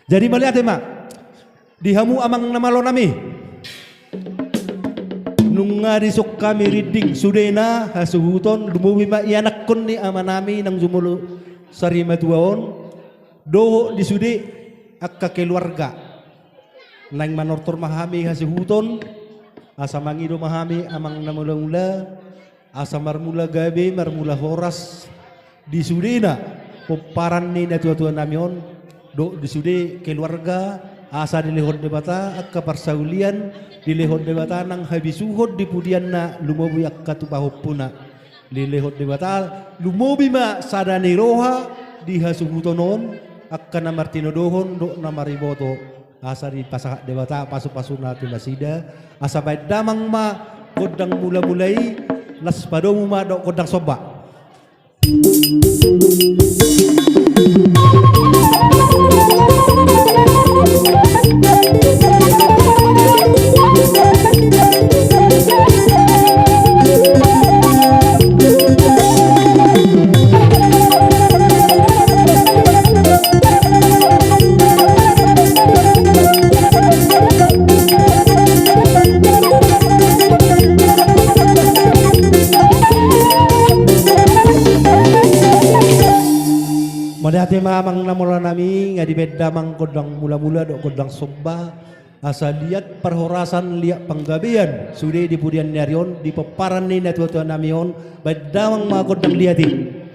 Jadi melihat mak dihamu amang namalo nami nunga disok kami reading sudena hasuhuton lumuwi ma ianak kon ni amanami nang jumulu sari matuaon doho disudi akka keluarga nang manortor mahami hasuhuton asa mangido mahami amang namula-mula asa marmula gabe marmula horas disudena peparan ni na tua-tua namion do disude keluarga asa dilehon debata akka parsaulian dilehon debata nang habisuhod dipudian na lumobi akka tupahopuna dilehon debata lumobi ma sadani roha dihasuhutonon akka na martinodohon do na mariboto asa di pasak debata pasu-pasuna tinasida asa baik damang ma kodang mula-mulai las padomu ma do kodang soba. Madati mamang namula nami ngadi beda mang kodang mula-mula do kodang somba asa liat perhorasan liat penggabian sudah di pudian narion di peparan ni tua-tua namion beda mang ma kodang liati.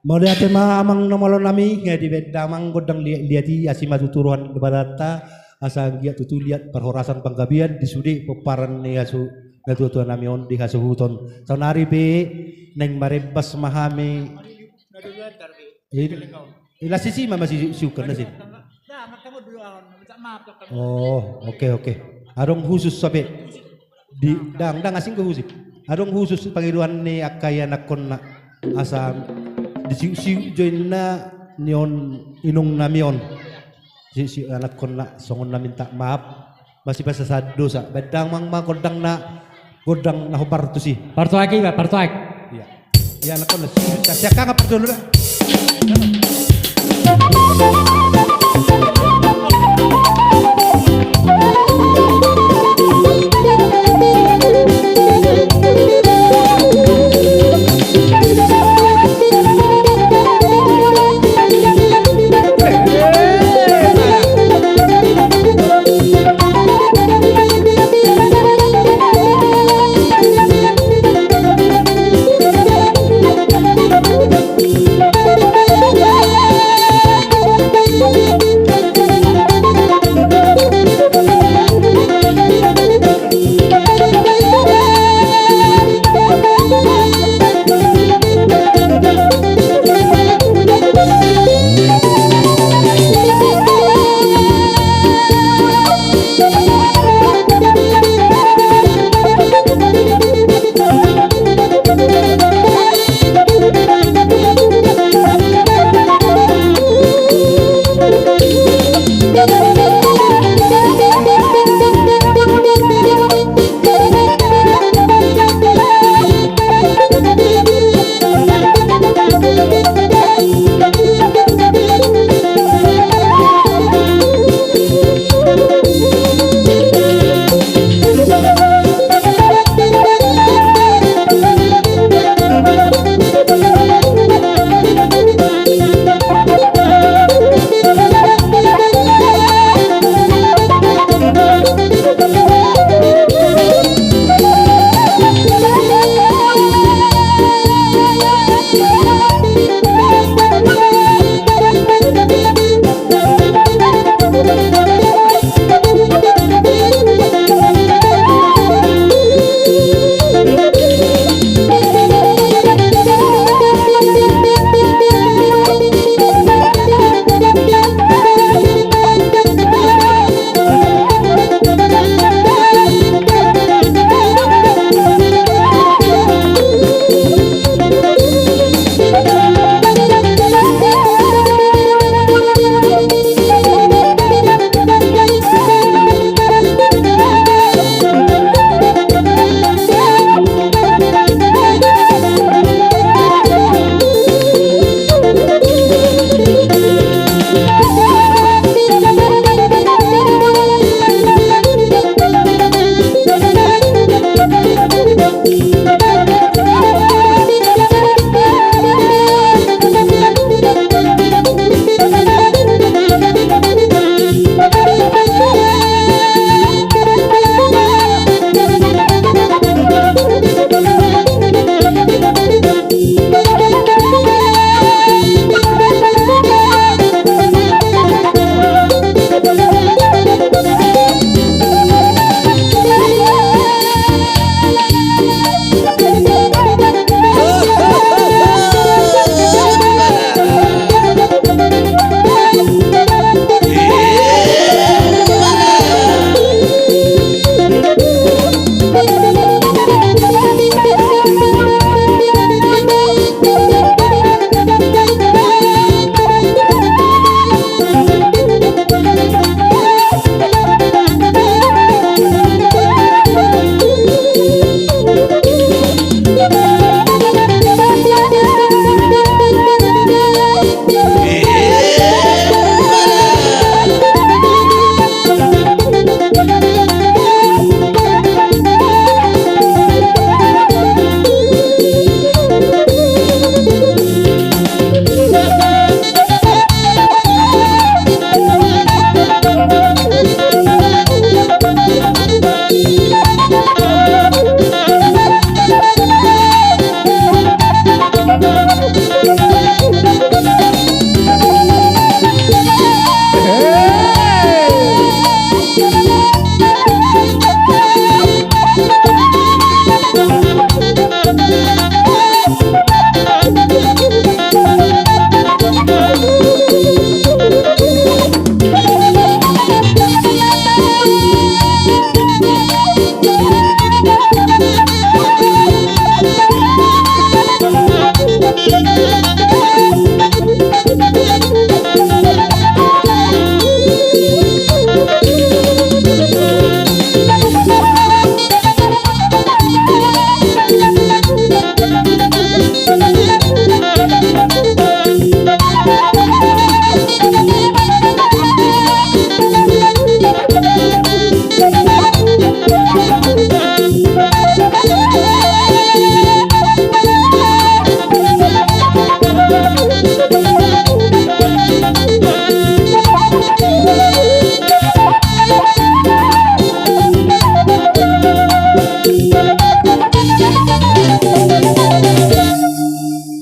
Mode ate ma amang nomolo nami nga di damang godang liati asima tuturuan kepadata asa gia tutu liat perhorasan panggabian di sudi peparan ni asu natutuan nami on di kasuhuton saunari be neng marebas mahami ila sisi mama si sukan na sin oh oke arong khusus sabe di dang asing ke khusus arong khusus pangiluan ni akaya nakon na asa di si join na nion inong namion si anak kon na songon na minta maaf masih basa sa dosa bedang mang godang na hobar tu si parto aki ba parto ak ya anak kon na siya ka nga parto na Yeah.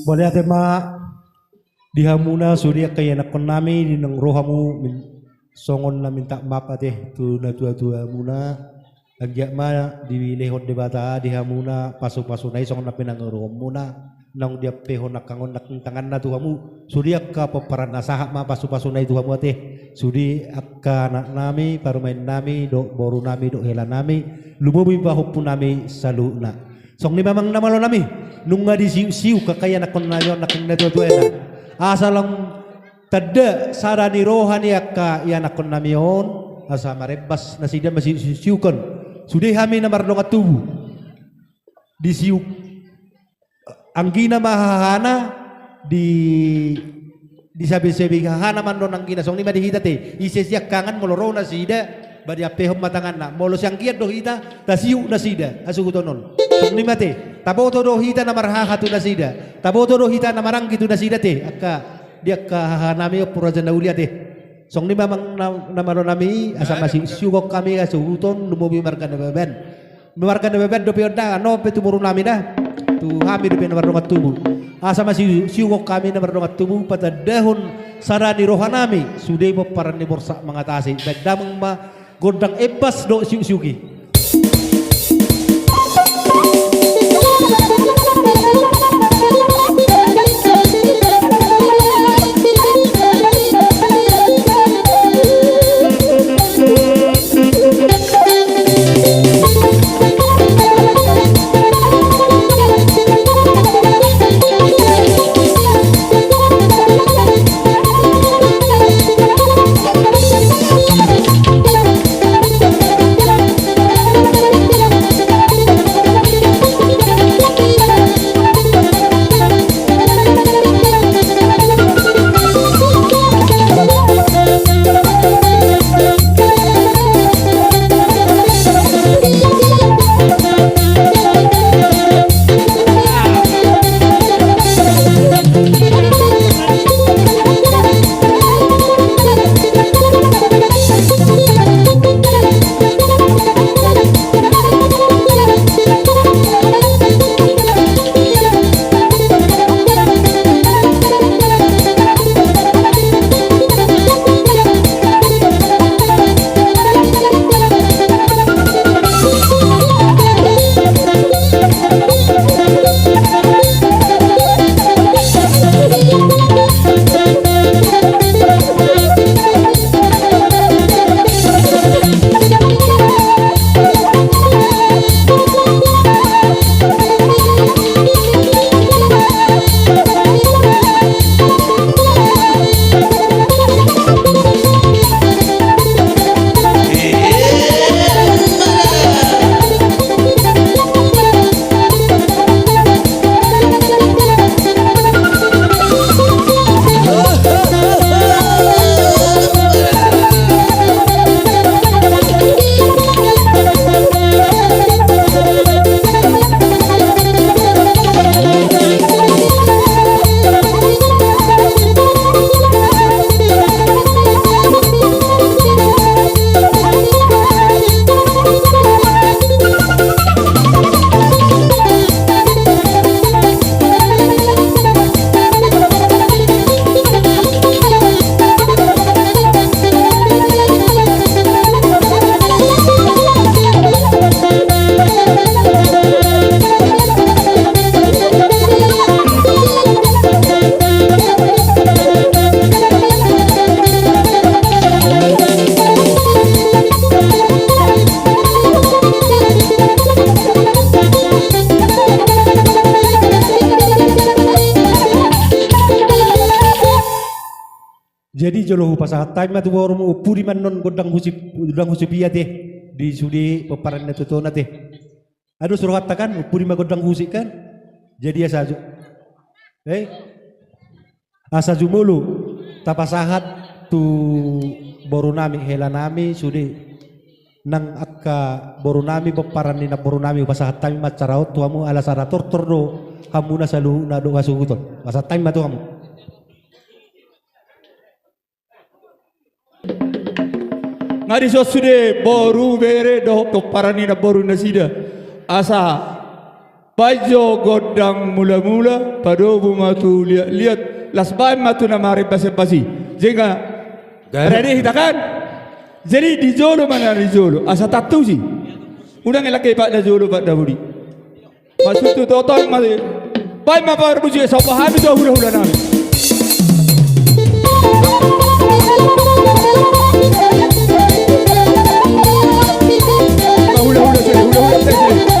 Boleh tema dihamuna surya kaya nakon nami di nang rohamu songon na minta maaf ate tu na tua muna agya ma di lehon debata dihamuna pasu nai songon na pinang roham muna nang dia pehon nakangon nakang tangan na tuhamu surya ka paparan nasaha ma pasu nai tuhamu ate sudi akka anak nami parumain nami do boru nami do hela nami lumubi bahupun nami saluna song ni mamang namalo nami nunga di siu kakaya nakon nayo nakang natutuan na asalang tada sarani rohani akka ya nakon namion asa marebas na sida masisiukan sudah kami na mardong tubuh di siu anggina mahahana di sabi-sabi hahana man don anggina song ni madihita te isesiak kangan moloro na sida badi apehom matangan na molo siang kiat do hita ta siu na sida asugutonon song ni mate taboto do hita na marhaha tu na sida taboto do hita na marang gitu na sida te akka dia ka nami purajan na uliat te song ni mamang namaro nami asa masih sugok kami asuguton lumubi marga na beben do pionda no pe tumuru nami dah tu hami do pen marong tubuh asa masih sugok kami na marong tubuh pada dahun sarani rohanami sudah paparan ni borsa mengatasi bedamang ma godang ebas do siu-siuki Jadi jolo pasah time tu orang upuri man non godang husipia teh di sudi peparan itu tuh nate. Aduh suruh katakan upuri ma godang husik kan. Jadi asa asa mulu tapasahat tu boru nami hela nami sudi nang akka boru nami beparan na boru nami pasahat tami macaraut tuamu ala sara tortor do kamu na salu na do wasuguton pasahat tami matu kamu ngadi sosude boru bere do beparan na boru na sida asa Pajo godang mula-mula padobu matu lihat lasbai matu na mari basi-basi jenga ready kita kan jadi di jolo mana di jolo asa tatu sih udah ngelak pak da jolo pak Dawudi maksud tu total mari bai ma par buji sapa habi do hura nami hura sini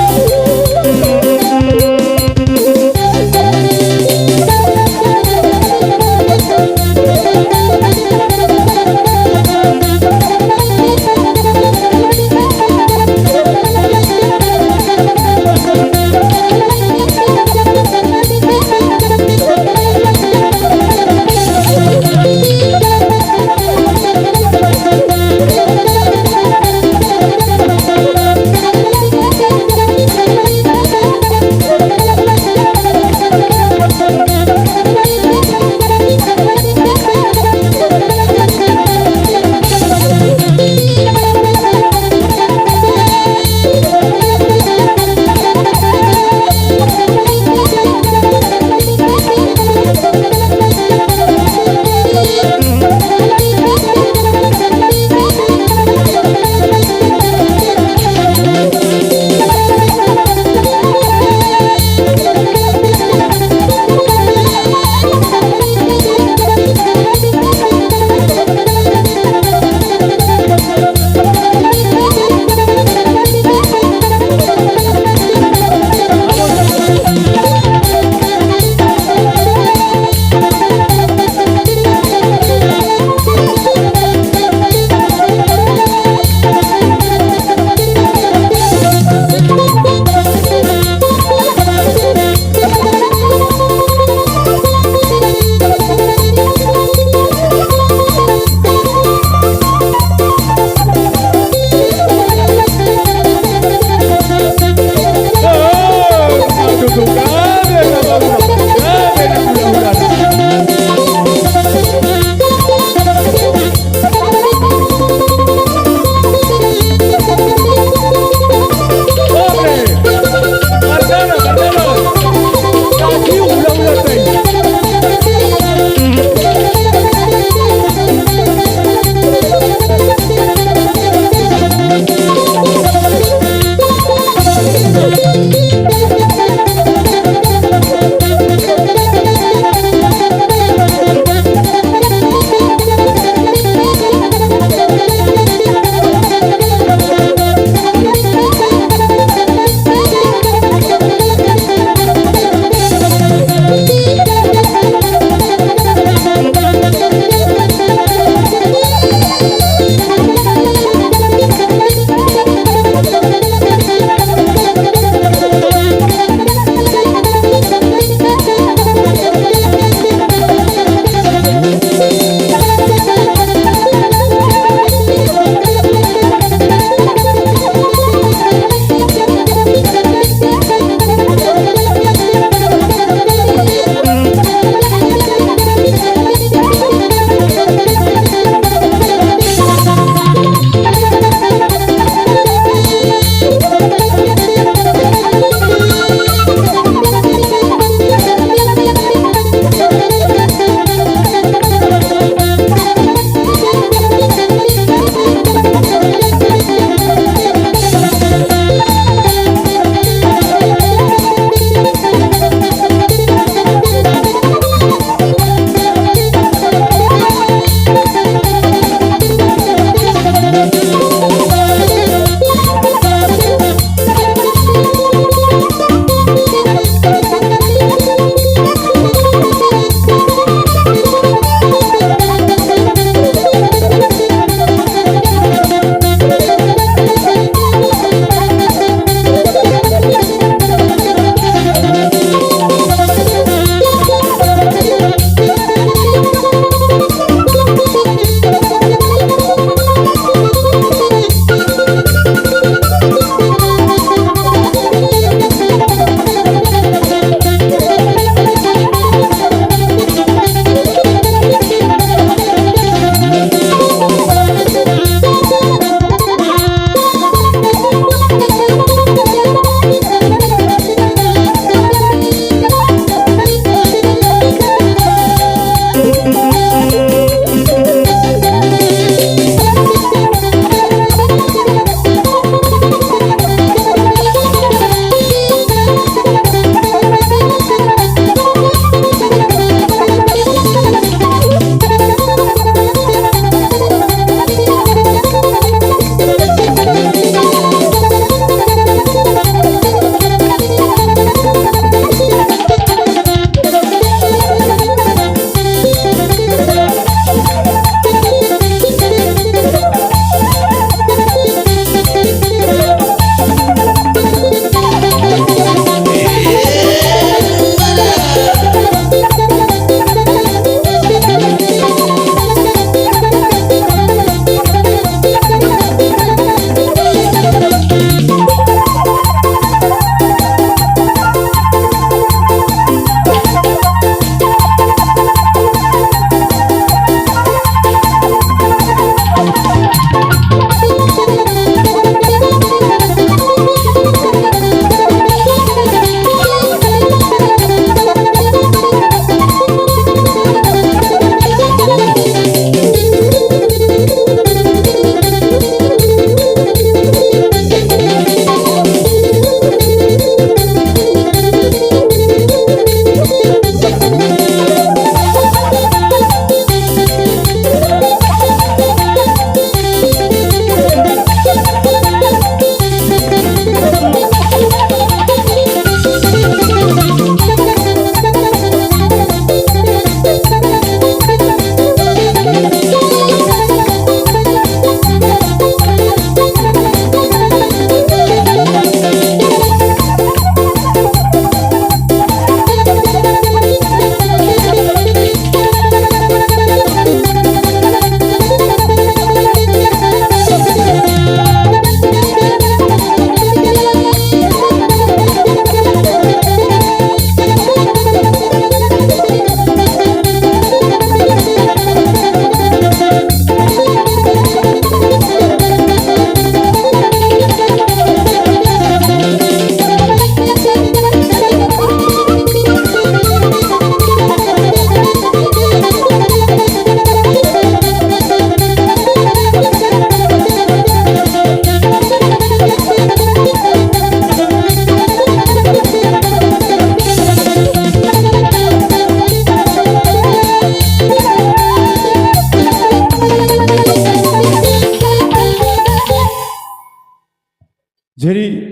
Jadi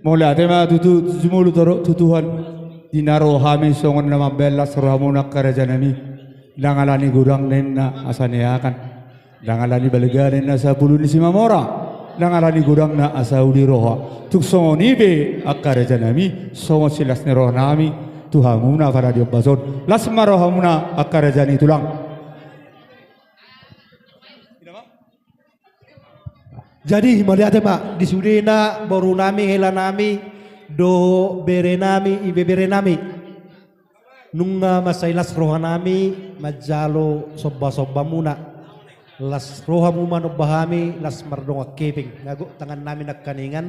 mulai tema tutu jumulu toro tutuhan dinaro hami songon nama belas rohamuna karajanami dangalani gudang nenna asaneakan dangalani baliga nenna sapulu ni simamora dangalani gudang na asaudi roha tuk songoni be akarajanami songon silas ne rohanami tuhamuna para diobason lasma rohamuna akarajani tulang. Jadi melihat Pak di sudena baru nami hela nami do bere nami ibe bere nami nunga masailas roha nami majalo sobba muna las roha muma no bahami las mardonga keping ngago tangan nami nakkaningan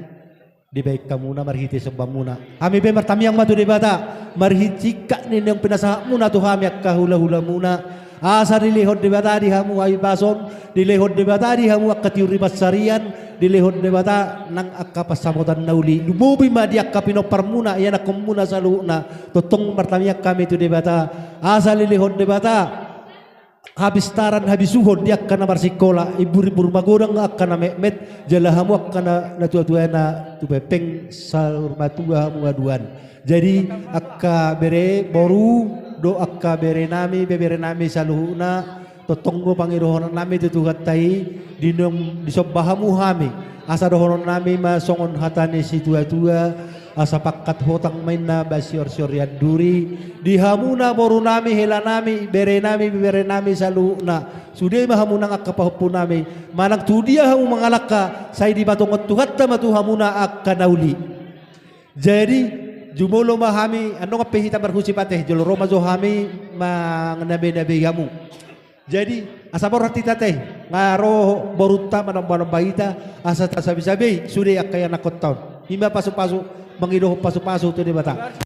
di baik kamuna marhiti sobba muna kami be martamiang matu debata marhiti kak ninang pinasa muna tu kami akka hula muna asa dilehod debata di hamu ayu bason dilehod debata di hamu akka tiuri basarian dilehod debata nang akka pasamutan nauli dumubi ma di akka pinopar muna yana komuna saluna totong martamiak kami tu debata asa dilehod debata habis taran habis suhon dia akka na marsikola ibur magurang akka na met jalahamu akka na tua na tu pepeng salurmatua hamu aduan jadi akka bere boru do akka bere nami bebere nami saluhuna totonggo pangirohonan nami tutugatai dinong disobbahamu hami asa dohonon nami masongon hatani si tua asa pakat hotang main na basior duri dihamuna boru nami hela nami bere nami bebere nami saluhuna sudah mahamuna akka pahupu nami manang tudia hamu mangalaka say di batongot tuhatta matuhamuna akka nauli jadi jumulo mahami ano nga pehita barhusi pateh jolo roma zohami mangnabe yamu jadi asa bor hati tateh ngaro boruta manong bahita asa tasabi-sabi sudah akaya nakot taon himba pasu-pasu mangidoh pasu-pasu tu di bata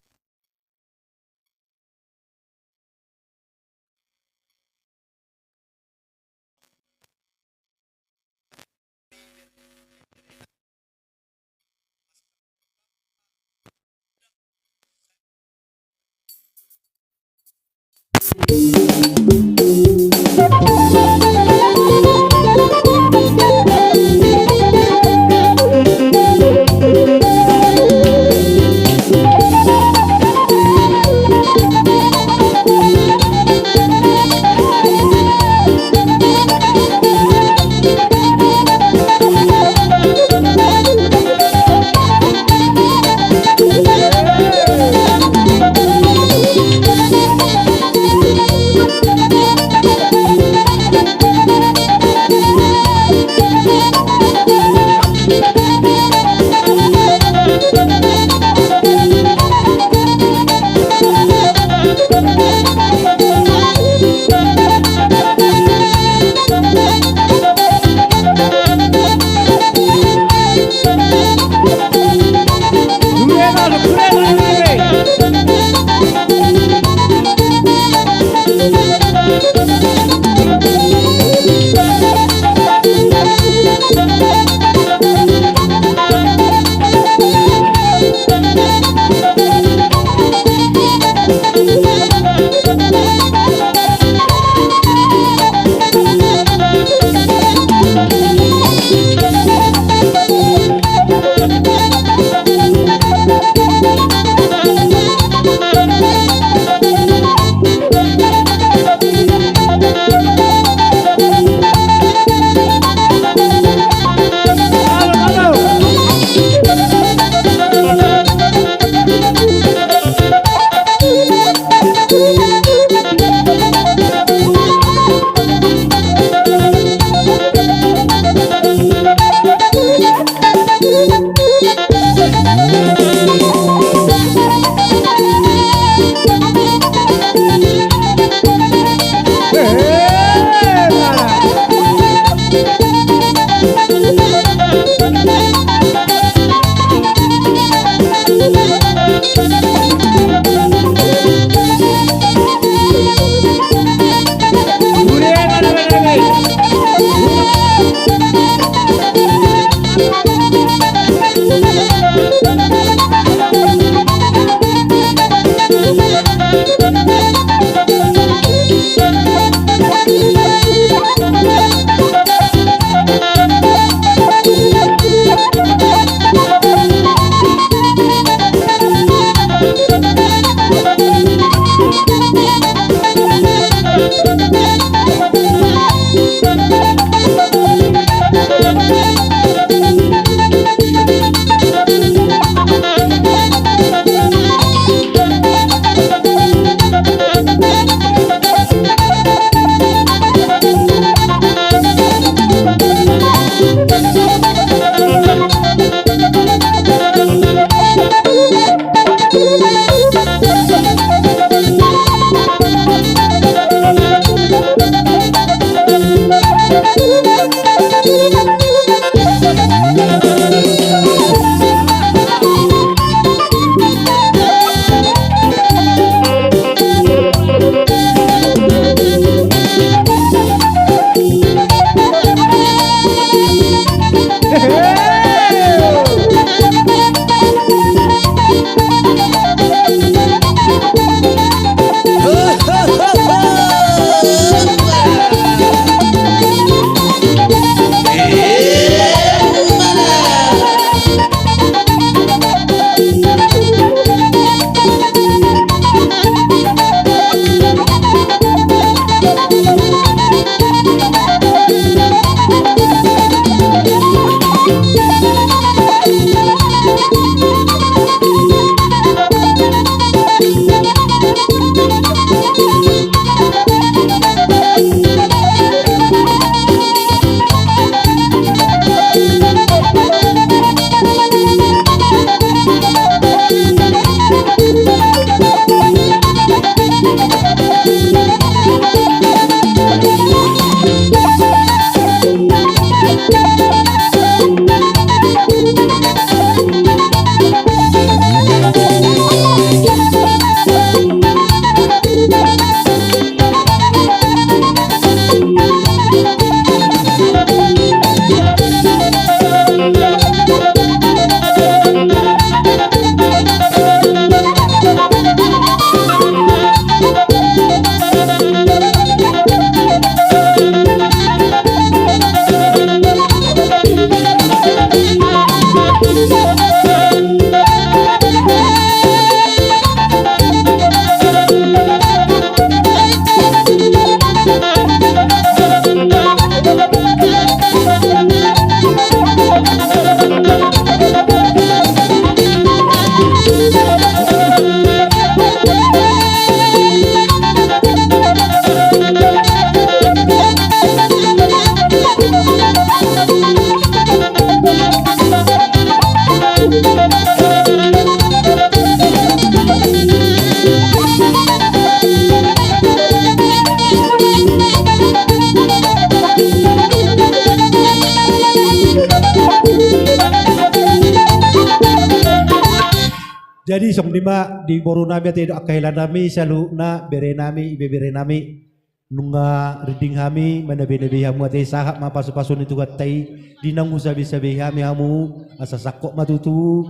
Jadi song lima di boru nami ati akailan nami salu na bere nami ibe bere nami nunga reading kami manabi-nabi hamu ati sahak mapasu-pasun itu katai dinang usabi-sabi kami hamu asa sakok matutu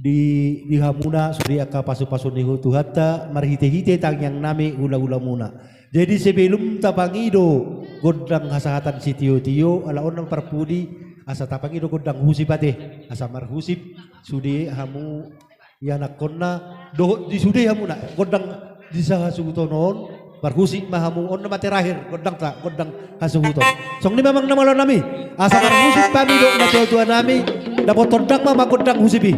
di hamuna suri aka pasu-pasun ni hutu hatta marhite-hite tang yang nami hula-hula muna. Jadi sebelum tapangido godang hasahatan si tio-tio ala onang parpudi asa tapangido godang husipate asa marhusip sudi hamu ya nakonna doh di sude hamu nak godang di sahasutonon barhusik mahamu on nama terakhir godang tak godang hasuton song ni memang nama nami asa barhusik pami do na tua nami dapat tondang mama godang husipi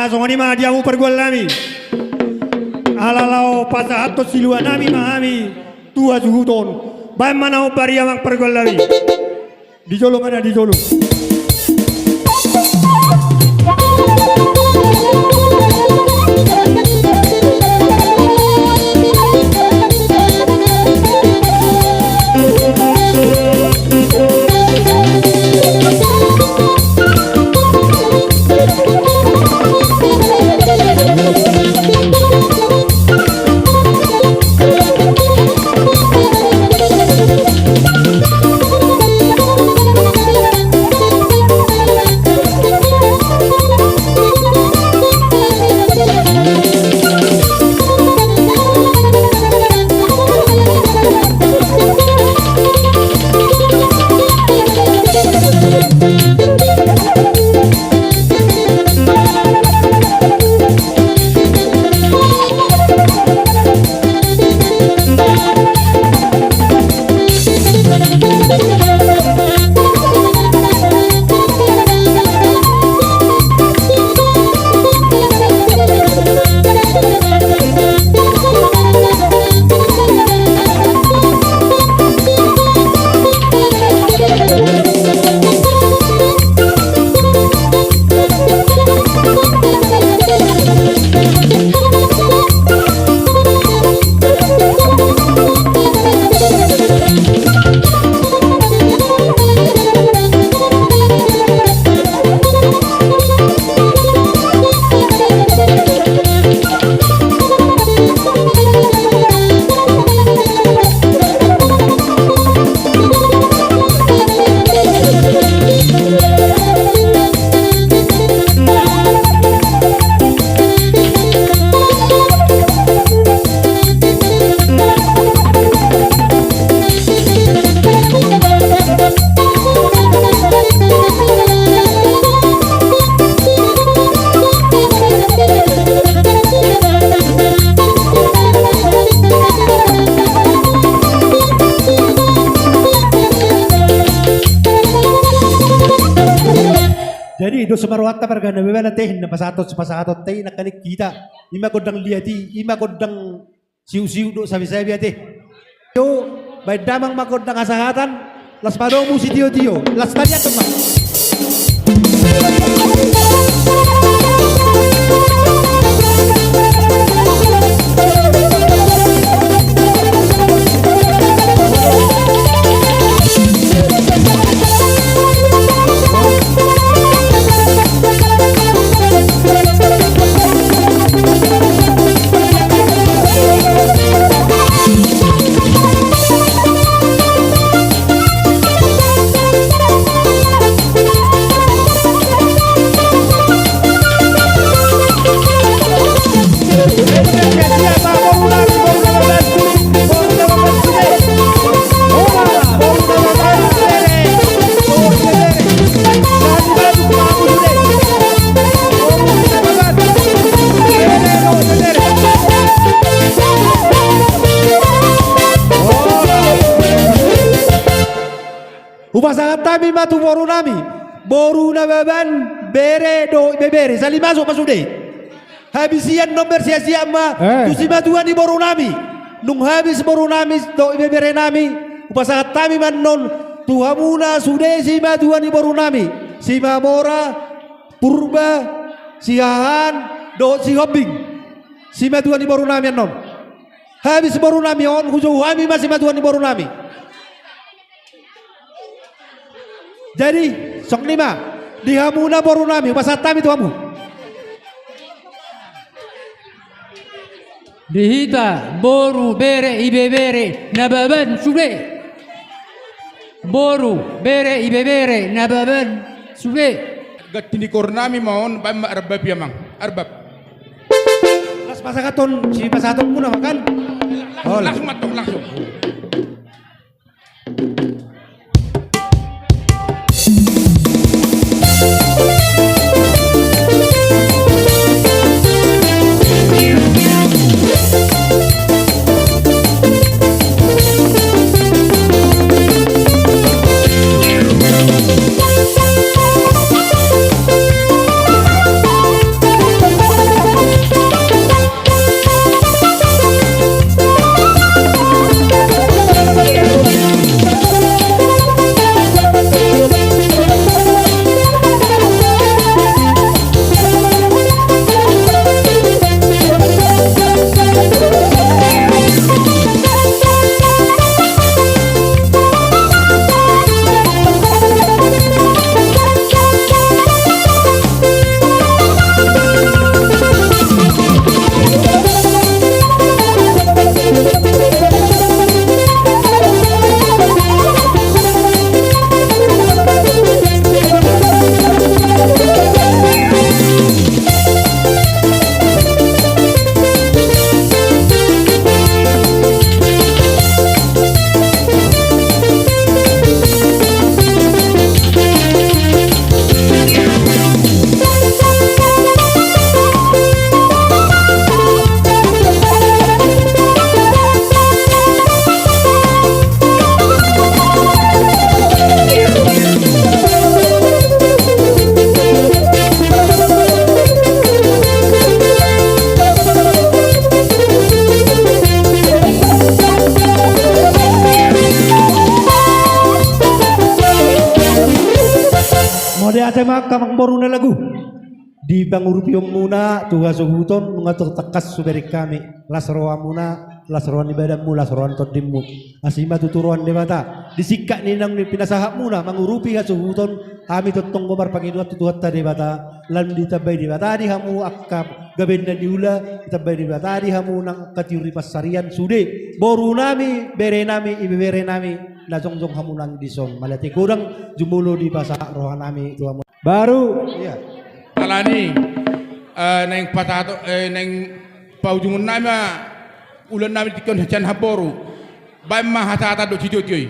Songoni ma diamu pergol nami. Alalau pasahat to silua nami mahami tua juhuton. Bae mana opari amang pergol nami. Dijolo mana dijolo. Jadi do semarwata pergana bebana teh na pasatot teh nakalik kita. Ima kodang liati, ima kodang siu-siu do sabi-sabi teh. Yo bay damang makodang asahatan las padomu si tio-tio. Las tanya kemang. Upasangan kami matu boru nami, boru na baban bere do bebere sali masuk deh. Habisian nomor sia-sia ma tu si matuan di boru nami, nung habis boru nami do bebere nami. Upasangan kami manon tuhamuna sude si matuan di boru nami, si mamora purba si hahan do si hobbing, si matuan di boru nami non. Habis boru nami on kujo kami masih matuan di boru nami. Jadi sok lima dihamuna boru nami pasatami tu hamu. Dihita boru bere ibebere nababan sude. Boru bere ibebere nababan sude. Gatini kornami maon bamba arbab yamang arbab. Las pasakaton si pasaton muna makan. Oh, Langsung matong langsung. tema kamang boru na lagu di pangurupiong muna tuha suhuton mengatur tekas suberi kami lasroa muna lasroan ibadahmu lasroan todimmu asima tuturuan debata disikak ninang ni pinasahap muna mangurupi hasuhuton kami totong gomar panginuat tutuhat ta debata lan ditabay debata di hamu akap gaben dan diula ditabay debata di hamu nang katiuri pasarian sude boru nami bere nami ibe bere nami na jongjong hamunan dison malati kurang jumulo di pasah rohan nami tuamu baru iya alani neng patato neng paujungun nama ulan nami dikon hajan haboru bay ma hatata do cido joy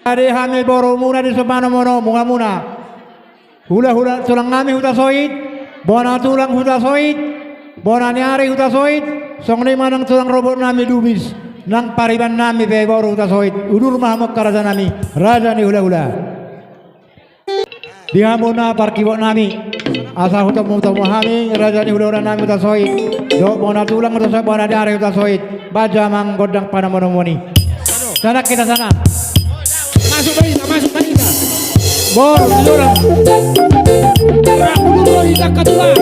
Ade hamil boro muna di semana mono munga muna. Hula tulang ngami huta soit. Bona tulang huta soit. Bona nyari huta soit. Song lima nang tulang robot nami dubis. Nang pariban nami be boro huta soit. Udur mahamok karaja nami. Raja ni hula. Dihamuna parkibok nami. Asa huta hami. Raja ni hula nami huta soit. Do bona tulang huta soit. Bona nyari huta soit. Baja mang godang pada mono moni. Sana kita sana. Masuk Balita. Bor, lurang. Rakulo hita katula.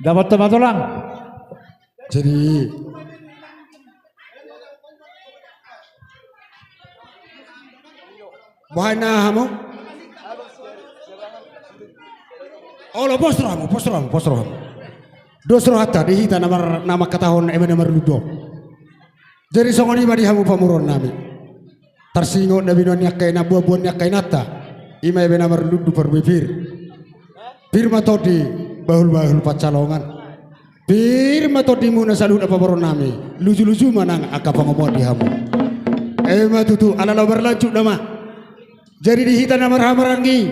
Dapat teman tulang. Jadi Bahana hamu. Oh, posrohamu. Dosro hatta dihita nama katahon nama ludo. Jadi songoni badi hamu pamuron nami. Tarsingo nabi non yakai na buah yakai nata. Ima ebe nama ludo perbibir. Firma todi bahul pacalongan. Firma todi muna saluda pamuron nami. Luju manang akapangomot di hamu. Ema tutu alala berlanjut nama. Jadi dihita nama rahamarangi.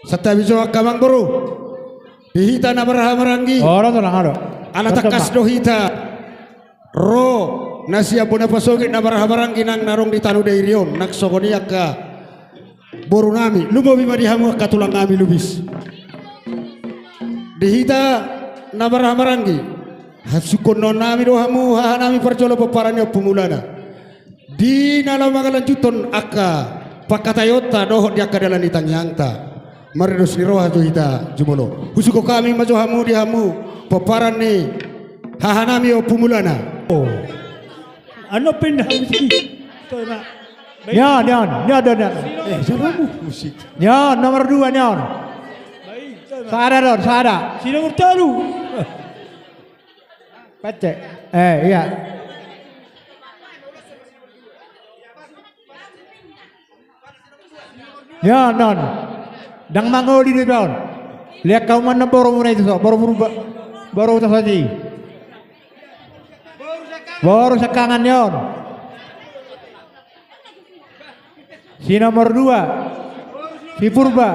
Sata biso akamang boro. Dihita nama rahamarangi. Orang tulang ada. Anak takas dohita. Ro nasi abuna pasogi nama rahamarangi nang narong di tanu dairion. Nak sogoni ka boru nami. Lumo bima dihamu katulang nami lubis. Dihita nama rahamarangi. Hasukon non nami dohamu hahanami percolo peparanya pemulana. Di dalam magalanjuton aka pakatayota dohot di akadalan itang yangta maridos ni roha juhita jumolo husuko kami majohamu dihamu peparan ni hahanami o pumulana. Ano pindah musik? Nyon. Musik. Nyon nomor 2 nyon. Sada. Si nomor 3. Pecek. Iya. Ya non, dang mangoli di daun. Lihat kau mana baru mulai itu, baru tas lagi. Baru sekangan yon. Si nomor 2, si Purba.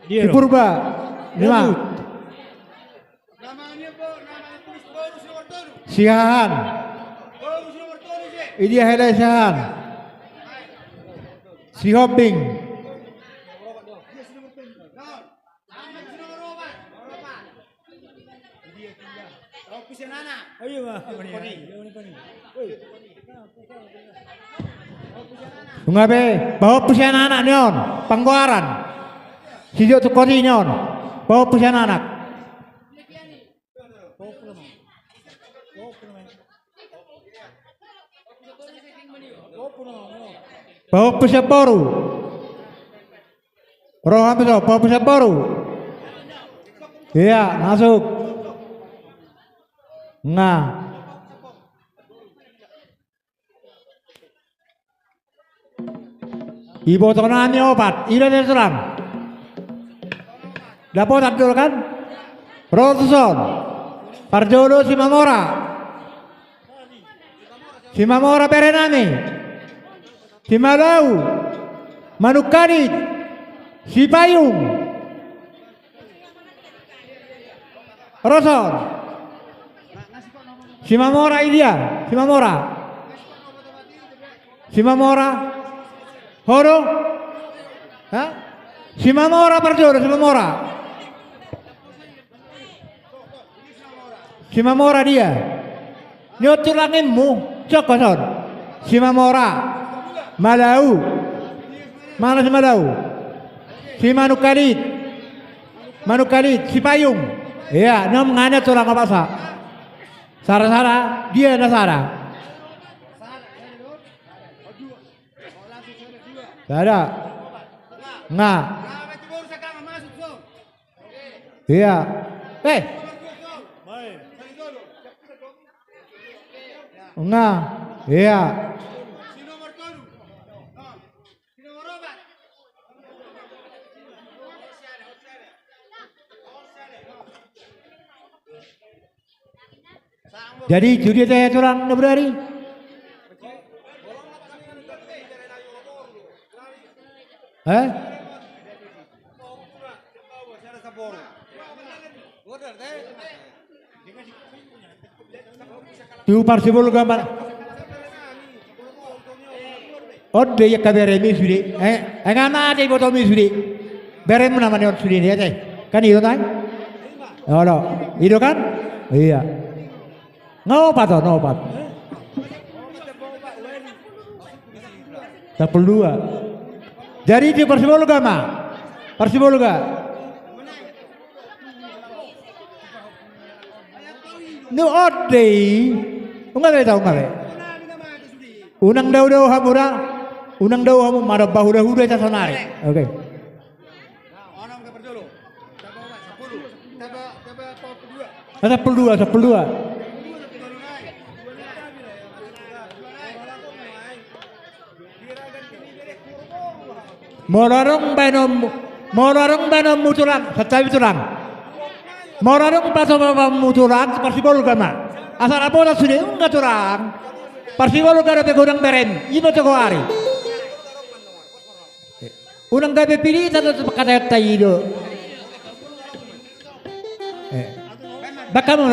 Si Purba, 5. Si Han. Ini helai si Han. Si Hopping. Ungabe, bawa pusian anak nyon, panggoaran. Sijo tu kodi nyon, bawa pusian anak. Bawa pusian baru. Roham itu, bawa pusian baru. Iya, masuk. Nah. Ibu tonami obat, ira dan terang. Dapat dulu kan? Rotuson, Parjodo Simamora, Simamora Berenami, Simalau, Manukani, Sipayung, Roson, Simamora Idia, Simamora, Horo, Hah? Simamora Parjodo, Simamora dia. Nyotulanginmu, cokoson. Simamora, Malau, mana si Malau? Si Manukalit, Sipayung. Iya, nom nganya tulang apa sa? Sara-sara, dia nasara. Ada. Nga. Iya. Nga. Iya. Jadi judi saya curang berari. Tu parsibol gambar. Odde ya kabere mi sudi. Ngama de botol mi sudi. Bere mana mana sudi dia teh. Kan itu kan? Oh, itu kan? Iya. Ngopat. 12. Jadi di Persibol gama. Persibol ga. Nu odde. Ungabe tahu ngabe. Unang daw hamura. Unang daw hamu marah bahuda sa sonari. Oke. Ada 12. Morarong banom mutulang, satawi tulang. Morarong paso mutulang, Persibol gama. Asal apa dah sudah enggak tulang. Persibol gama pegudang beren, ibu toko hari. Unang gabe pilih satu kata tayido. Bakamu.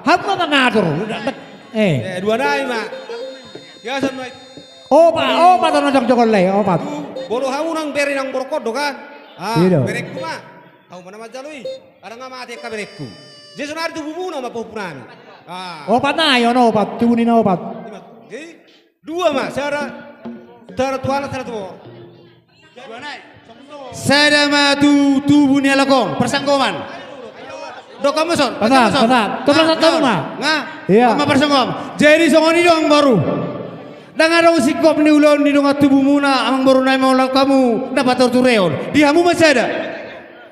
Hamma mengatur. Dua nai mak. Ya sampai. Opat ana jok lay, opat. Bolo hamu nang beri nang borkodo kan? Berekku mah. Tahu mana majalui? Ada ngama ate ka berekku. Jesu nari tu bubu nama popurani. Opat na ayo no opat, tubuni na opat. Jadi dua mak, cara tuana cara tu. Dua nai. Saya matu tubuni alakong persanggoman. Do kamu son. Pasat. Tuh tahu mah. Nga. Iya. Sama persangom. Jadi songoni dong baru. Dengan orang sikop ni ulon ni dong tubuh muna amang baru naik mau kamu dapat tertureon. Di hamu masih ada.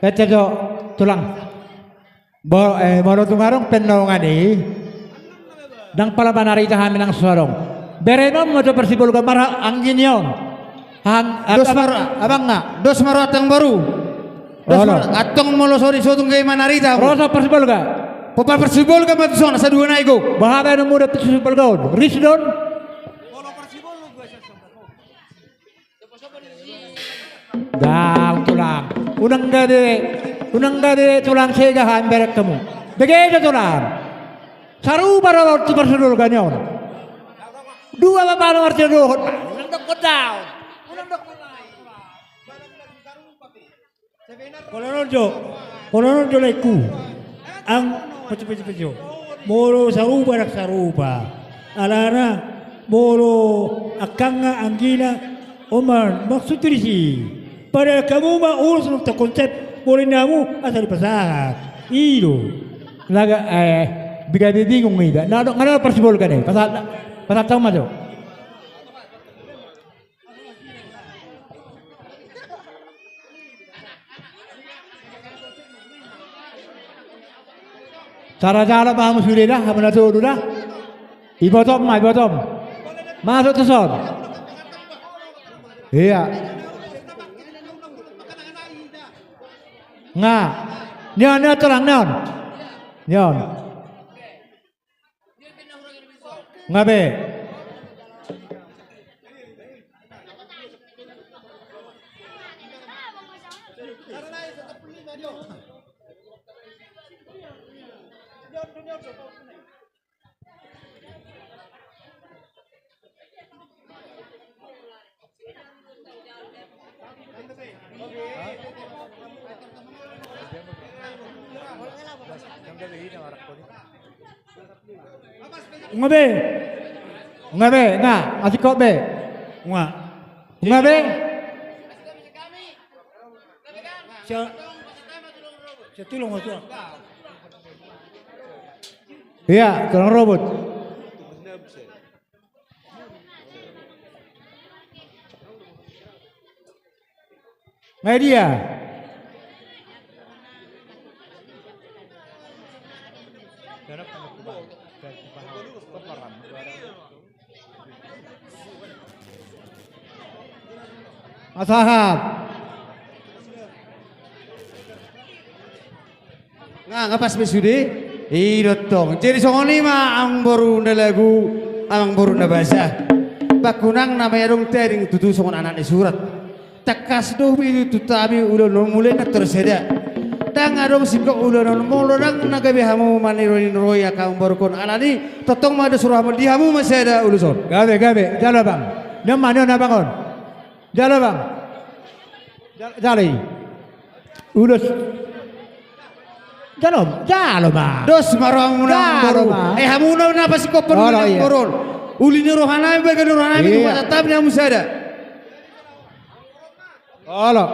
Baca do tulang. Baru tungarong penongan ni. Dang pala banari tahan nang sorong. Berenom mo do Persibol gambar angin yon. Abang nga. Dos maru atang baru. Atong molosori sotong kay manarita. Rosa Persibol ga. Popal Persibol ka matuson sa dua na iko. Bahaba no muda Persibol gaud. Risdon. Dang tulang. Unang gade tulang segahan berek kamu. Begitu tulang. Saru baru tu Persibol ganyon. Dua bapak arti dohot. Unang dok down. Kolonjo laiku ang pejo moro saruba. alana boro akanga anggina Omar maksud risi pada kamu mah urus untuk konsep boleh namu asal pasahat iyo Laga biga bingung ida. Nado persibol kan pasal tahu maju. Cara-cara paham sudah dah, hamil tu dah. Ibatom. Masuk tu son. Iya. Nga. Nyon terang nyon. Ngabe. Ngabe, asik kok be. Ngabe. Saya tolong itu. Iya, tolong robot. Media. Masahat. Ngapas besudi? Idotong. Jadi songoni mah ang baru na lagu, ang baru na bahasa. Bakunang namanya dong tering tutu songon anak di surat. Takas do itu tutabi udah mulai nak terseda. Tang adong singkok udah mulu orang nagabe hamu maniroin roya kaum baru kon alani. Totong mah ada surah di hamu masih ada uluson. Gabe, jalan bang. Nama bangun. Jalan bang. Jalan. Ulus. Jalan bang. Dos marang munang baru. Hamu na apa sih kopen munang baru. Uli ni rohana bagai rohana itu tetap yang masih ada. Halo.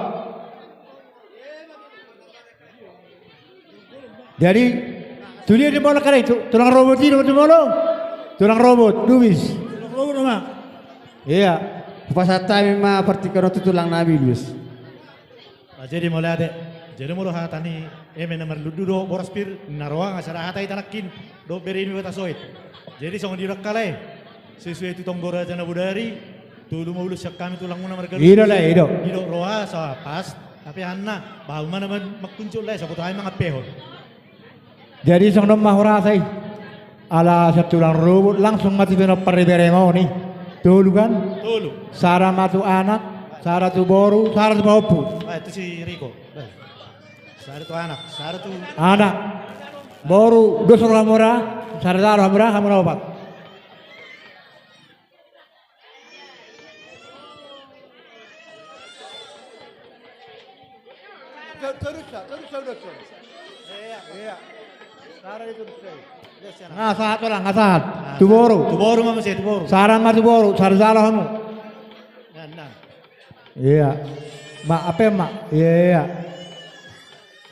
Jadi tulia di bola kali itu tulang robot ini di bola. Tulang robot, Luis. Tulang robot nama. Iya. Pasata memang partikan itu tulang nabi Luis. Jadi mulai ada. Jadi mulai hatani nomor ludo boras pir naruang acara hatai tanakin do beri ini batasoit. Jadi song dirak kalai. Sesuai itu tonggora jana budari. Tulu mau ulus kami tulang muna mereka. Ido lah. Ido roha sa pas. Tapi Hanna bahu mana magkuncul lah. Sa putuhay mga pehon. Jadi sang nom mahurasay. Ala sa tulang robot langsung mati pino paribere mo ni. Tulu kan? Tulu. Sara matu anak, Sara tu boru, Sara tu baupu. Itu si Rico. Sara tu anak, Sara tu Anak. Boru dosor hamura, Sara daro hamura, hamura obat. Ngasahat orang, ngasahat. Tu boru. Tu boru mama saya tu boru. Sarang matu boru, sarzalo hamu. Nah. Iya. Mak apa mak? Iya.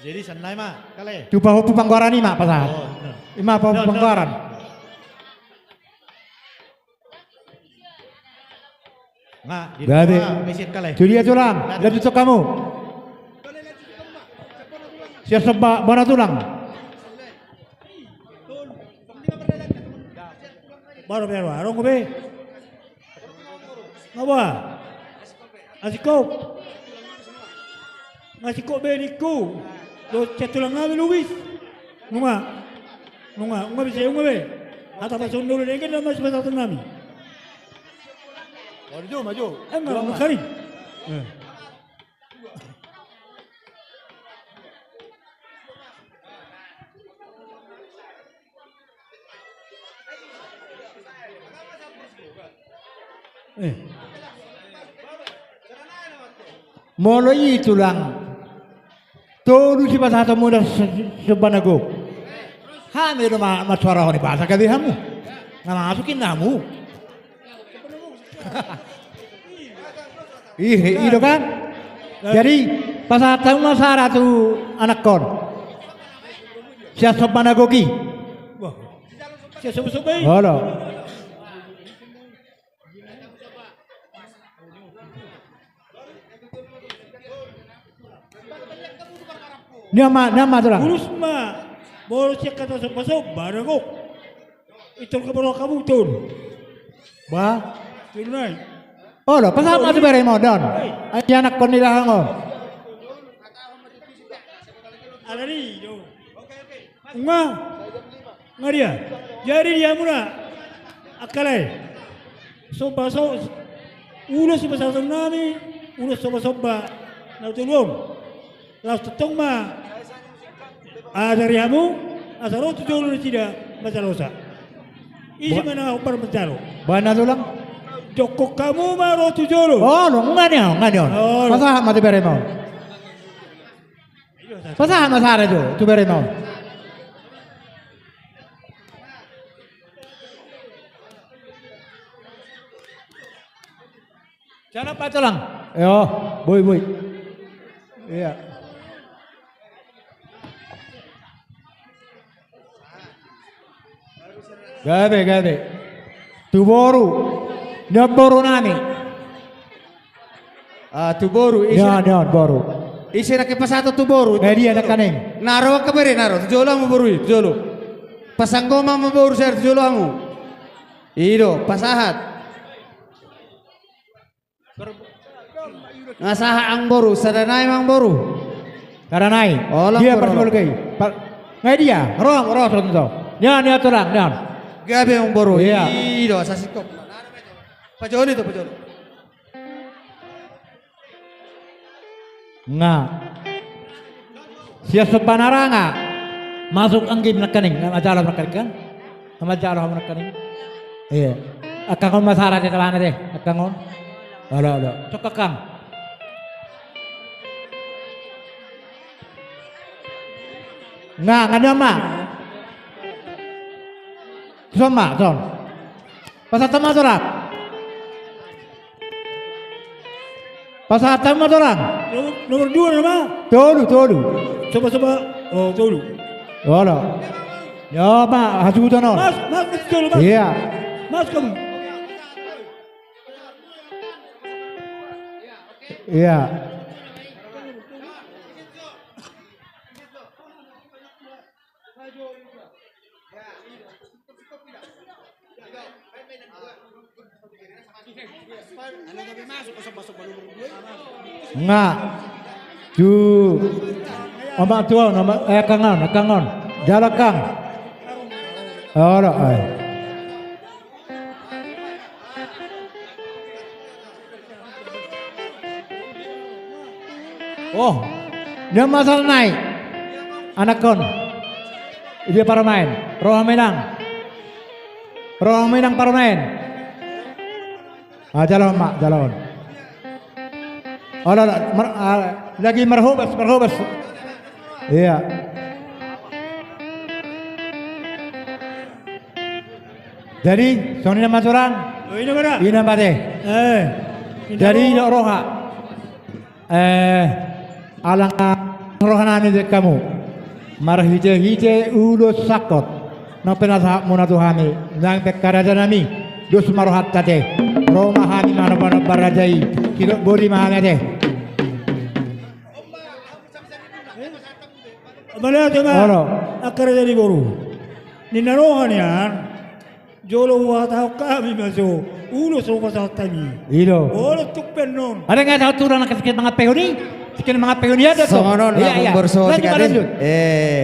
Jadi sanai mah kale. Tu pahu panggoran ni mak pasal. Oh, no. Ima pahu panggoran. Nga, di Gabi. mesin kale. Tu dia tulang. Lihat tu kamu. Siapa mana tulang? Baru biar warung be. Ngapa? Asikop. Asikop be niku. Do cetulang ngami Luis. Nunga bisa be. Atau pas undul lagi dah masih pasal ngami. Maju. Enggak kali. Mulai tulang. Tolu si pasal muda sebanago. Hamil rumah masuara ni bahasa kami hamu. Nggak masukin namu. Itu kan. Jadi pas tahu masara tuh anak kon. Siapa panagogi? Wah. Siya sabay. Halo. Nama tu lah. Urus ma. Boros siya kata sa paso, barangok. Ito ka baro kamu tun. Ba? Tunay. Oh lo, pasal tu beri mo don. Ay anak kon nila ngo. Alari, do. Nga. Nga dia. Jadi dia muna. Akalay. So paso. Ulos si paso nami. Ulos sa paso ba. Nautulong. Laos tutong ma. Dari kamu. Asaro tujulo ni tidak masalosa. Isi mana upar mencaro. Bana tu lang. Joko kamu maro tujulo. Oh lo, nga niyo. Oh, Pasal mati beri mo. Pasal masara tu beri mo. Jangan apa tu lang. Yo, boy. Iya. Gabe. Tu boru nami. Tu boru isi Boru. isi na kipasato tu boru. Media nak kaning. Naro ka beri naro. Tujolo mo boru. Tujolo. Pasanggoma mo boru sir. Tujolo mo. Ido pasahat. Ngasaha ang boru. Sadanay mang boru. Karanai. Olang Dia boru. pergi lagi. Media. Roh contoh. Dia turang. Gabi ang boru. Iya. Ido sasikop. Pajoni to pajoni. Nga. Siya sa panaranga. Masuk ang game na kaning. Ajalah na kaning kan? Ajalah na kaning. Iya. Akangon masara di tawana deh. Akangon. Ala. Cokakang. Nga nama. Sama, son. Pasal tema orang. Pasal tema orang. Nomor 2 nama. Tolu. Coba. Oh, tolu. Wala. Ya, ma, hasutan on. Mas, tolu mas. Iya. Mas kamu. Iya. Nga. Ju. Omak tuan, kangon. Jalakang. Ora ay. Oh, dia masalah naik. Anak kon. Dia para main. Roh menang para main. Jalan mak, jalan. Lagi merhubas. Iya. Jadi, soalnya nama orang. Oh, ini mana? Ini nama deh. Jadi roha. Alang rohanani de kamu. Marhije ulo sakot. No penasa monatuhami. Nang pekaraja nami. Dus marohat tade. Roma hani mana barajai. Kilo bori mahana deh. Malihat Ano? akar jadi boru. Ninarohan yan. Jolo wataw kami maso. Ulo sa pasal tani. Ilo. Olo tukpen non. Ada nggak tahu turun nakasakit mga pehoni? Sikit mga pehoni ada tuh. Songonon Iya. borso Lanjut.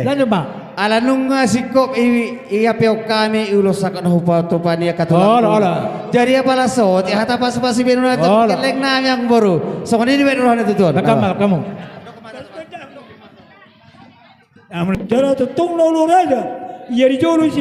Lanjut ba? Ala nung sikop iya peo kami ulos sakon hupato pa niya katulang. Ola. Jadi apa lasot ya hata pas pas binu na to Ola. kelek na yang boru. So ini binu na to tuan. Nakamal kamu. Amun jara to tong lo raja. Yari jolo si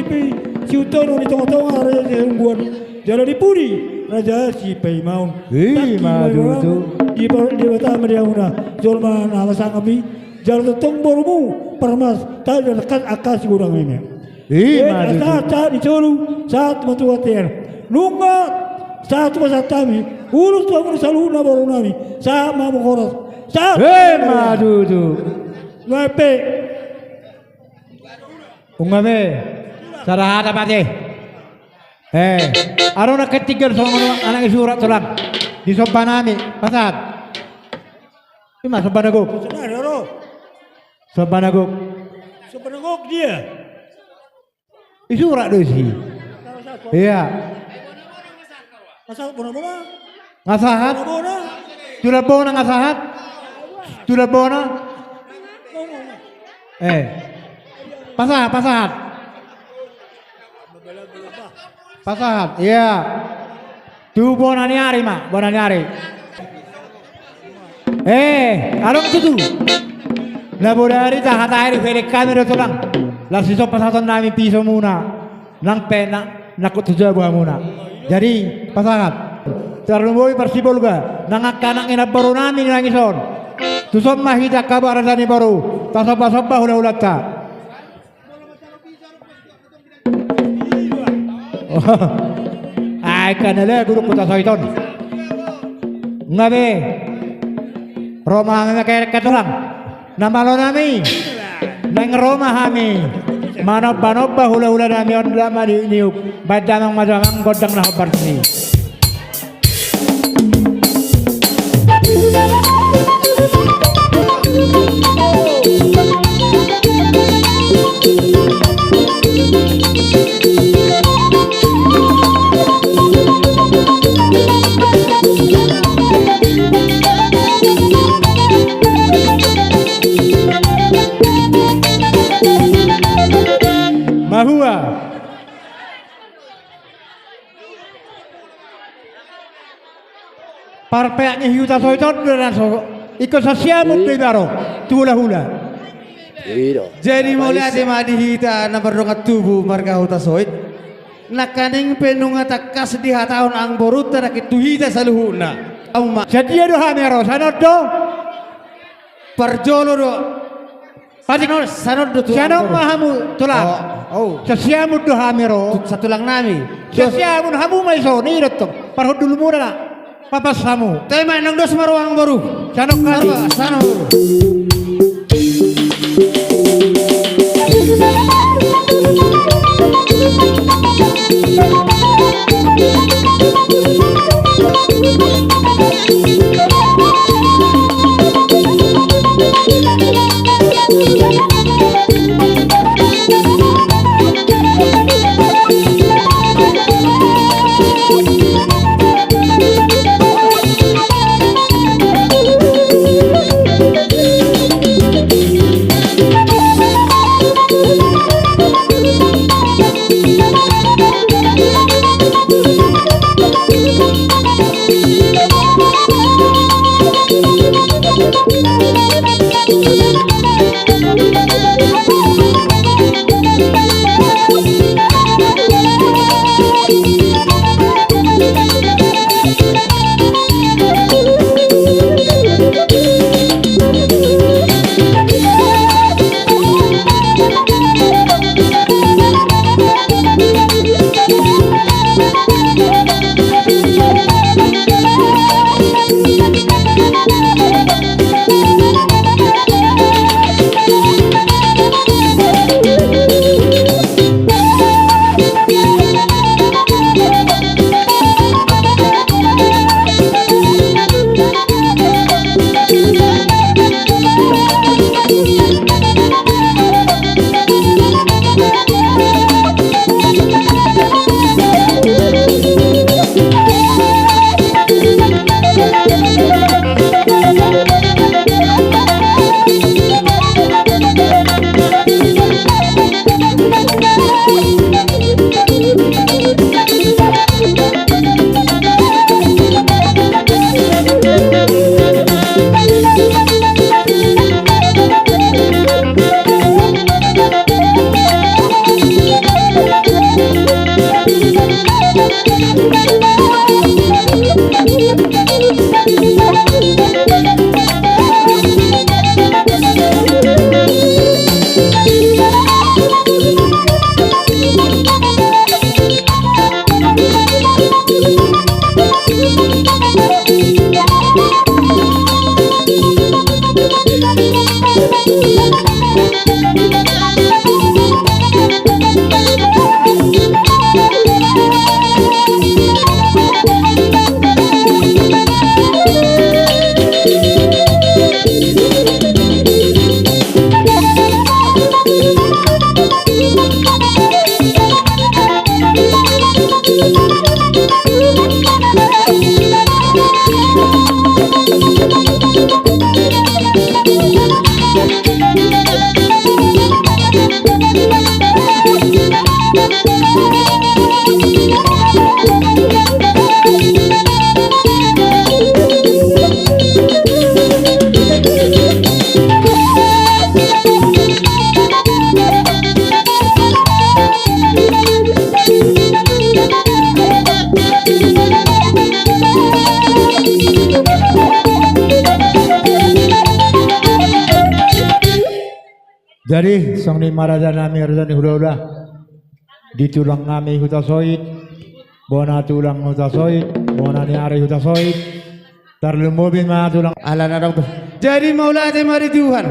utono ni tong ara de ungguan. Jara dipuri raja si pei maun. Maju. Di bata media una. Jolma nama sangami. Jara to tong borumu parmas ta dekat akas gurang ini. Saat di colu saat matu ater. Nunga saat masa kami urus tu aku selalu baru nami sama mokoros. Saat. Madu tu. Ngape? Ungame. Sarah ada pati. Arona ketiga soalnya anak surat tulang di sopan nami pasat. Ini mas sopan aku. Sebenarnya ro. Sopan aku. Sebenarnya dia. Isurat doy sih. Iya. Asal bona-bona. Ngasahat. Bona. Sudah bona ngasahat. Sudah bona. Pasahat. Pasahat. Iya. Tu bona niari mak, bona niari. Arong tutu. Labodari tahat air fere kamera tulang. Lasi so pasaton nami piso muna. Nang pena nakut tujuh buah muna. Jadi pasangan. Terlalu persibol ga. Nang akanak ina baru nami nangison. Tusom mahida kabar dani baru. Tasapa-sapa hula-hulata. Ay kanala guru kota soiton. Ngabe. Roma nga kaya katulang. Namalo nami. Nang Roma kami. Manop-manop hula-hula nami on lama niuk. Badamang madamang godang na habar sini. Mahua parpeaknya hiuta soiton dan ikut sasiamut di baro hula-hula. Jadi mulai ada madi hita na berdongat tubuh marga huta soit. Nakaning penunga takas di tahun ang boruta na kitu hita saluhuna. Jadi ada hamero sanod do. Parjolo do. Sanod do tu. Sanod mahamu tulang. Oh. Sasiamut do hamero. Satu lang nami. Sasiamut hamu may so ni dito. Parhod dulu muna na. Papas hamu. Tema nang dos maruang baru. Sanod kali. Sanod. Jadi song ni maraja nami arzani hula-hula ditulang kami huta soit bona tulang huta soit bona ni ari huta soit tarlumubin ma tulang Ala na daw to. Jadi maulate mari Tuhan.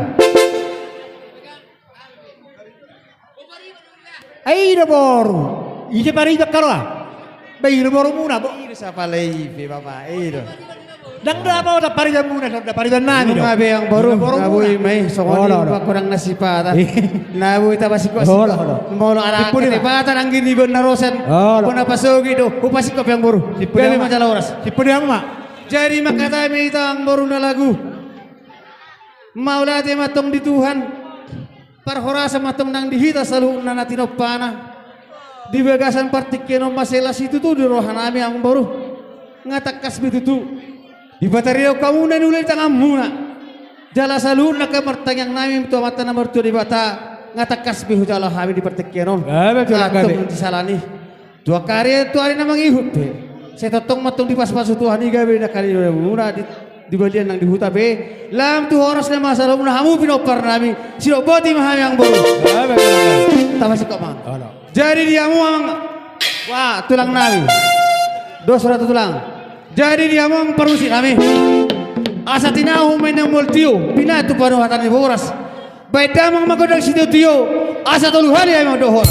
ay na boru ije parida karwa bay na boru muna bo Iro sa palay, Papa. Iro. dang da pa da parida muna da parida nami do Mga ang baru, nabuhi may sokoni Olo, olo. pa kurang nasipata. Nabuhi tabasiko Olo, olo. Molo arang Sipuli, ketipatan ang ginigon na rosan. Olo. Kuna pasugi do, upasiko yang baru. Sipuli, Kami ama. macam oras. sipudi ang ma Jadi makatami ito ang baru na lagu. Maulate matong di Tuhan. Parhorasa matong nang dihita sa luong na natinopana. Di bagasan partikeno maselas itu tuh di rohanami ang baru. Ngatakas bitutu. Di batariyo kamu na nulay tangan muna. Jala sa luong nakamartang yang namin ito mata na marto di bata. Ngatakas bihu jala kami di partikeno. betul Atong di salani. Dua karya itu hari namang ihut. Saya totong matong di pas-pas Tuhan ni gabi na kali muna di balian nang dihuta be. Lam tu horas na masalah muna hamu pinopar nami. Sino boti mahami ang baru. Tama si Komang. Jadi dia mu ang wah tulang nami. 200 tulang. Jadi dia mu ang parusi nami. Asa tinahu may ng multiyo. Pinato panuhatan ni Boras. Baik damang magodang si Tio. Asa tuluhan ay mga dohor.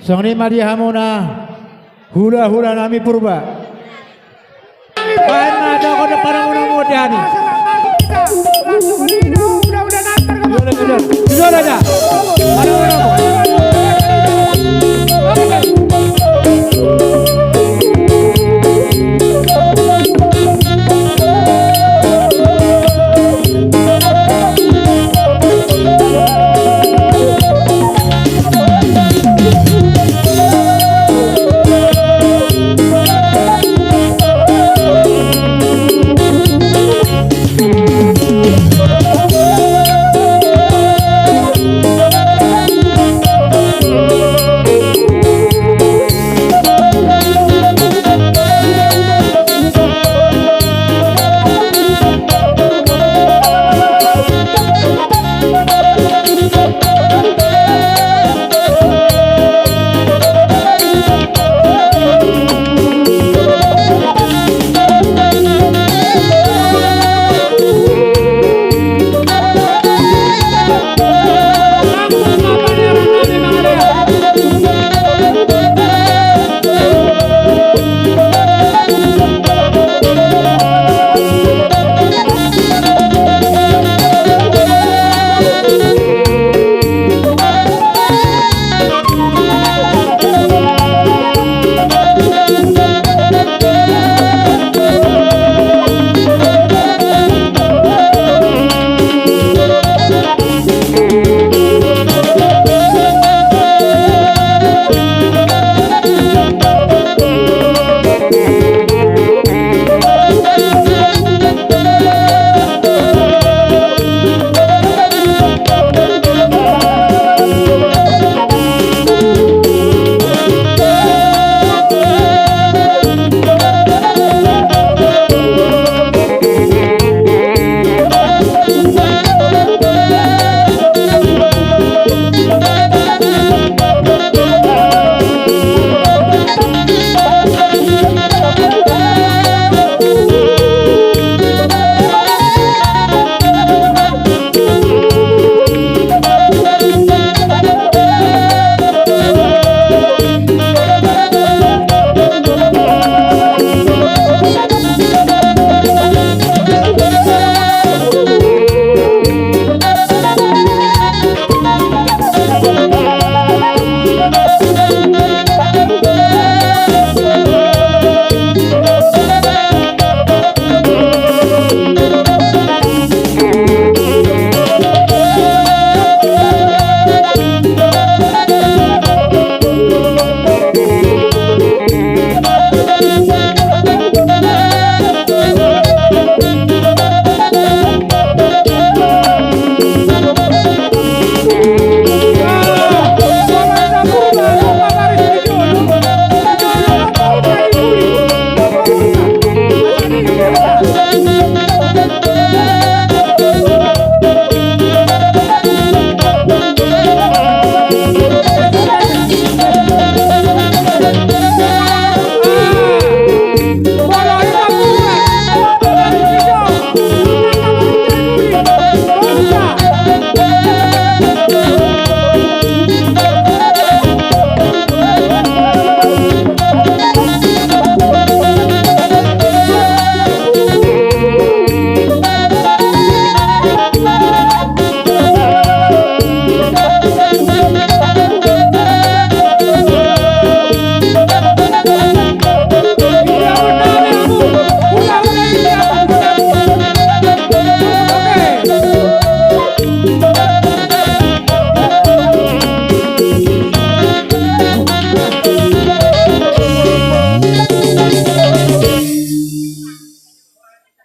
song ni Maria Hamuna hula-hula nami purba Paano ada ko na parang muda-muda ni Sudah ada.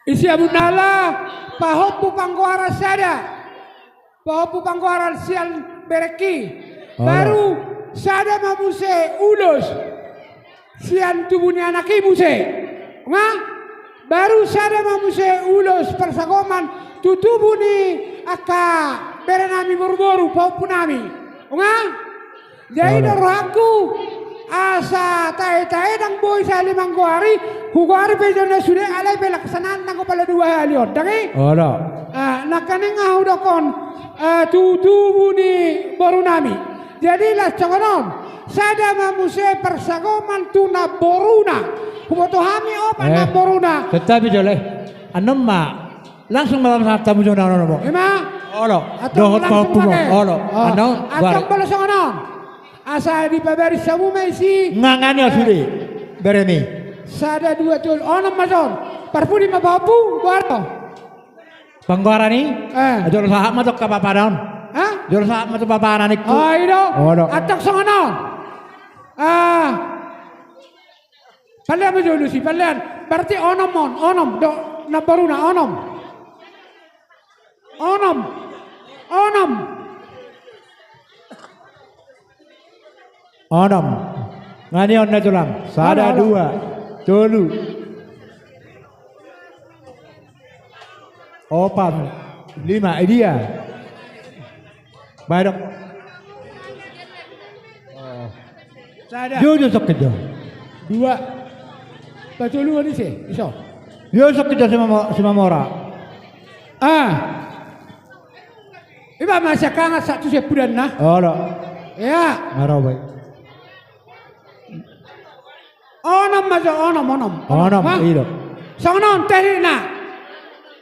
Isiabunala, pahopu pangkuara sada, pahopu pangkuara sian bereki, baru sada mabuse ulos, sian tubuhnya anak ibu se, baru sada mabuse ulos persagoman tutubuni aka berenami boru-boru pahopu nami, jadi dorohaku asa tae-tae nang boy sa limang kuari hukuari pejo na sude alay pelaksanaan nang ko pala dua halion dangi nakaning ahudokon tutubu ni borunami jadi lah cokonon sada mamuse persagoman tuna boruna kubotohami opa na boruna Tetapi joleh, anom ma langsung malam saat tamu jodoh nono mo. ima Olo, atong dohot langsung paupu mo. pakai. Olo, ano? Atong pala songonon asa di paberi samu mesi Nganganya sudi, beremi. sada dua tul onam mason parpudi mabapu guardo Pangguara ni, jol sahak matok kapapadan. ha Jol sahak matok papanan ikut. Aido Odo. atak songonon palian mo dulu si palian berarti onom do na baruna onom Onom. Nganion na tulang. Sada Olo. dua, tolu. Opat, lima, dia. Baik. sada Jujur sok kejo. dua patulu ni si iso Jujur sok kejo sama mora. iba masya kangat satu sebulan nah Olo. ya Ngaraw baik. onom maso onom Onom, iyo. songonon teh na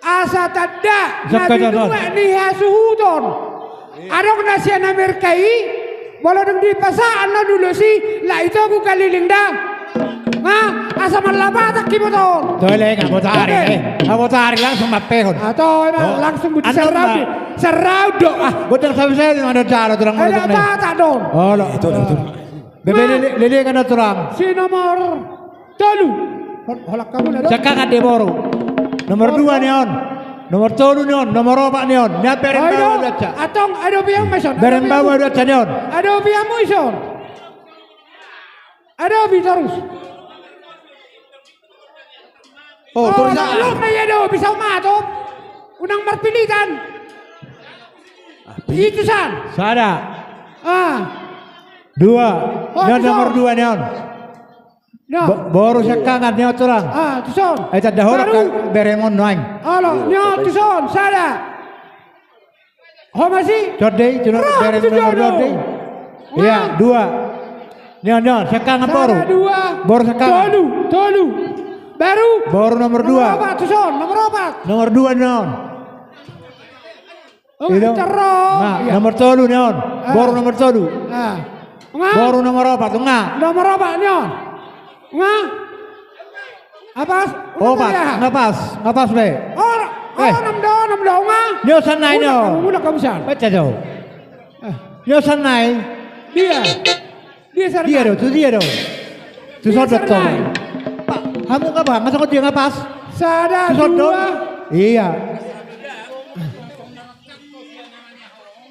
asa tada Zakka nabi jadon. dua ni hasuhudon adong nasian Amerikai walau deng di pasaan na dulu si lah itu aku kaliling dah asa malabatak kibotol Toleng ako tarik. Ako tarik langsung mapehon. atau emang langsung buat Ano serau do Betul sabi saya dengan ada cara turang ada malutok na. bata don Olo. Bebe lili ka na turang. si nomor tolu holak kamu na do Saka ka deboro. Nomor 2 niyon. Nomor 3 niyon. Nomor 4 niyon. Nya beren Aido, bawa dacha. atong ado biyang mason. Beren bawa dacha niyon. Ado biyang mo ison. Ado bi terus. terus Lo kaya do bisa umatop. Unang marpilitan. Itu san. Sada. 2. Oh, Niyon betul. nomor 2 niyon. No. Boro saka nga niyon turang. Tuson. Ay tadahorok ka Baru. beremon noing. Alo, nyo tuson sada. Ho masih? Jodey, cuma Rah, berem itu nomor jodoh. 2. Iya, 2. Niyon saka nga boro. Sada dua. Boro saka. Tolu. Baru. Boro nomor 2. Nomor opat, tuson. Nomor opat. Nomor 2 niyon. Oh, Idong. cerong. Nah, Iya. nomor 3 niyon. Boro nomor 3. Nga. Boro nomor 4 nga. Nomor opat nyo. Nga. Apa? Opat, ngapas be. Nam do nga. Nyo sanay nyo. Muna kamu san. Baca daw. Nyo sanay. Dia sarang. Dia daw. Susodot to. Sanay. Kamu ka ba? Masakot yung ngapas? Sada Susodot. dua. Iya.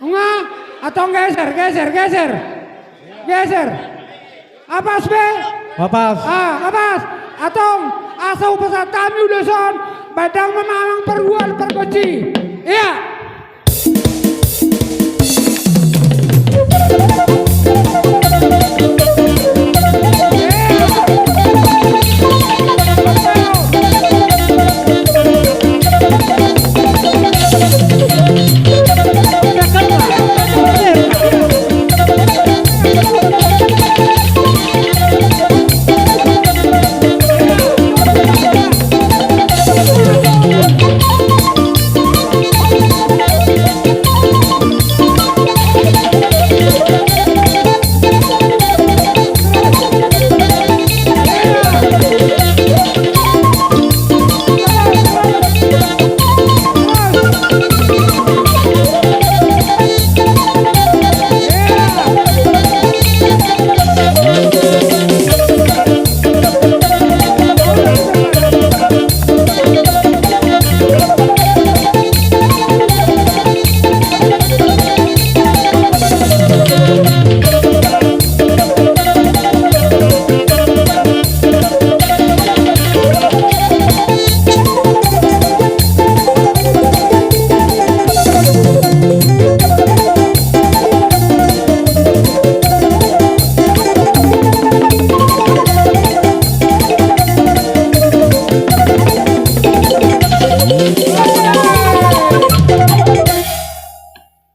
Nga. Atong geser. Apas be. Ngapas. Apas. Atong asa upasa tami uleson badang memamang perbual pergoci. Iya.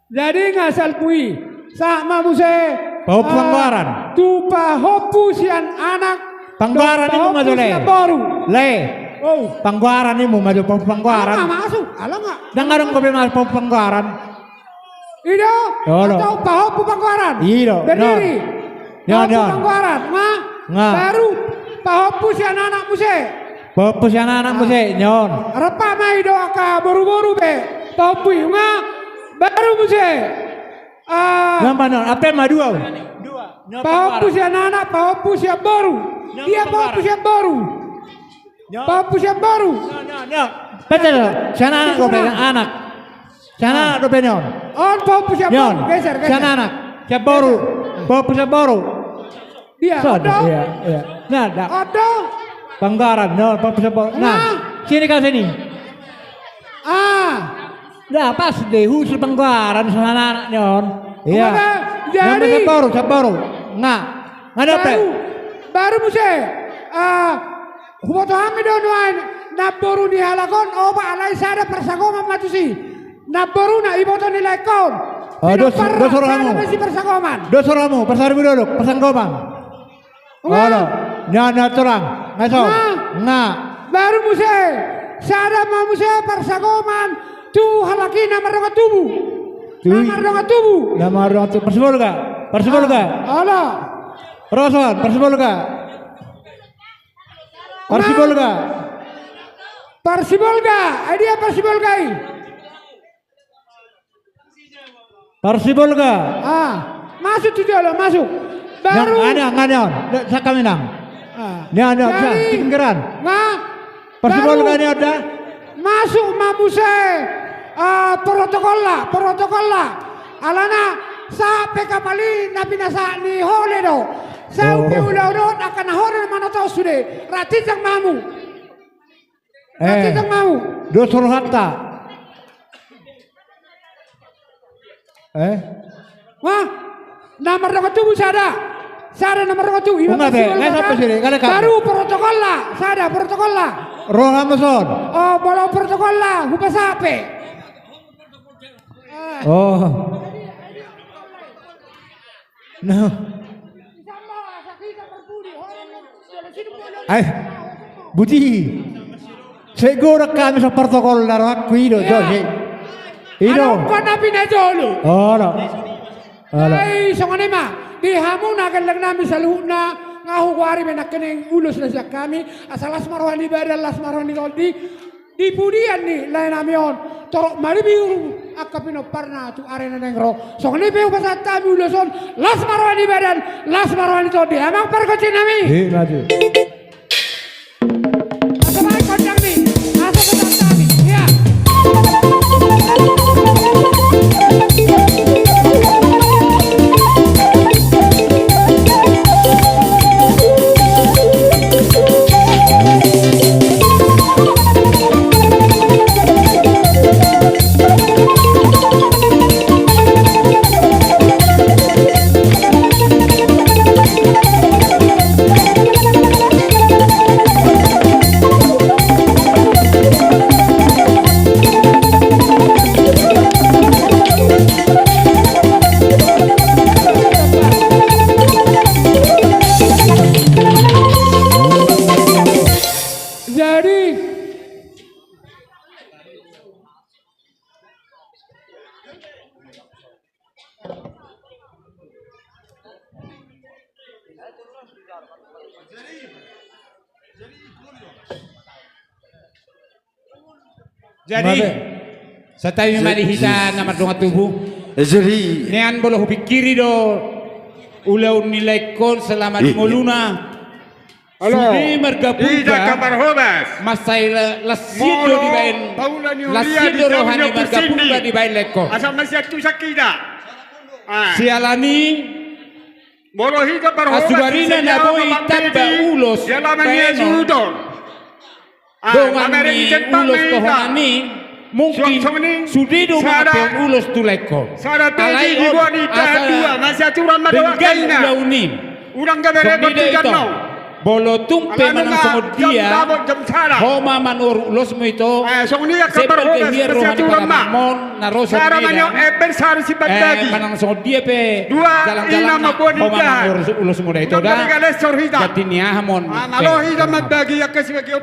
Jadi ngasal kui sama muse Pahop Pangbaran. tupa hopu sian anak Pangbaran ini maju le. baru. Le. Oh, Pangbaran ini maju Pangbaran. alang masuk, alang nggak? Dengar dong kopi mas Pangbaran. Ido, Yolo. atau pahopu pangkuaran. Ido, Berdiri. non. Pahopu pangkuaran, Nga. Baru pahopu sian anak muse. Pahop si anak muse nyon. Repa mai do aka boru-boru be. Pahopu nga baru muse. Nampak non. Apa madua? Pahopu sian anak, pahopu sian baru. Dia pahopu sian baru. Pahopu sian baru. Betul. Si anak kopi anak. Si anak kopi nyon. On pahopu sian Nyon. baru. Geser, Si geser. anak. Si baru. Pahop si baru. Dia, Iya, odo. iya. Nah, dah. Odo. Panggaran, no, Panggaran. Nah, sini kau sini. Dah pas deh, khusus Panggaran sama anak nyon. Iya. Jadi- Nomor separuh. Nggak dapat. Baru muse. Huboto kami donuan naboru di halakon oba alai sada persagoma matusi. Naboru na iboto nilai kon. Dos orang kamu. Masih persagoman. Dos oramu, pasar bidodok, pasang gomang. Halo, nyana terang, ngaso, nggak. Baru muse. Sada mamuse persagoman. Tu halaki nama ronga tubuh. Nama ronga tubuh. Nama orang tu persibol ga, Halo. Roson, persibol ga, Persibolga. Dia persibolgai. persibol ga. Masuk tu dia masuk. Baru. Nggak ada, saka minang. Nyana, Jadi- tinggiran. Nah, Persibol baru ga ini ada. masuk mamuse protokol lah. Alana sa pekapali nabi nasa ni hole do. Sa udah akan hole mana tahu sudah. Rati jang mamu. Rati jang mamu. Dos hatta. Wah, nomor ronga tubuh sada. Sada nomor ronga tubuh. Enggak, Be. Nggak sampai sini. Nggak ada kamu. Baru protokol lah. Sada protokol lah. Roh Amazon. Oh, bola protokol lah. Hupa sape. Oh. No. Budi. Seguro kami sa protokol na roh kuido, Josi. Ido. Ano ko na pinajolo? Oh, no. Ay, so nga naman. Di hamon na lang namin sa luhut na nga huwari may nakaning ulos na siya kami. Asa las marwan ni Badal, las marwan ni Goldi. Di pudian ni lain namin yun. Torok maribiru akka pinoparna tu arena nengro. So nga naman pasat kami uloson. Las marwan ni Badal, las marwan ni Goldi. Amang perkocin namin. Maju. Asa may kondang ni. Asa pasat kami. Ya. Jadi sa tayo malihita na madunga tubo. Jadi Nean bolo hupikiri do ulaw nilay kon selama 5 luna. Sudah mergabungkan masai lasido di bain lasido rohani mergabungkan di bain lekor. Asal masih tu sakida. Sialani Morohida berhobat. Asugarina na boy taba ulos. Beno. Dongan ni ulos tohonani mungkin sudido mape ulos tu lekor. Sara tadi di wanita dua masih aturan madawa kaina. Urang gamere bertiga no. Bolo tumpe manang sungod dia homa manur ulos mo ito seperti hero hani paramon na rosa manang sungod dia pe jalan-jalan homa manur ulos mo na ito da jati niya hamon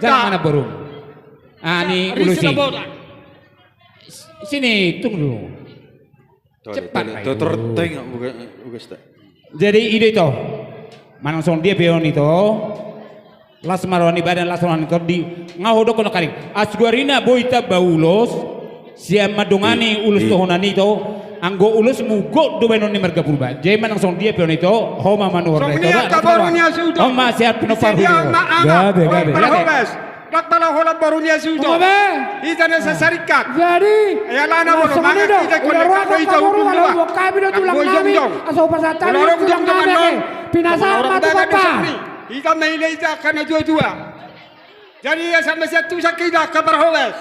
jalan mana burung ani ulusi sini tunggu cepat jadi ide itu manang song dia peon itu las marwani badan las marwani itu di ngahodo kono kali asguarina boita baulos siam madungani ulus tohonani itu anggo ulus mugo do benon ni marga purba jay manang song dia peon itu homa manur itu homa siap pino paru gabe Dak bala hola barunya sudah. Ita na sasarikat. Jadi, ya lana mo maka kita ko na ko ita dua kami do tulang nami asal pasatan tulang nami pinasal matu papa. Ita may ita kana dua. Jadi ya sama satu sakida kabar holes.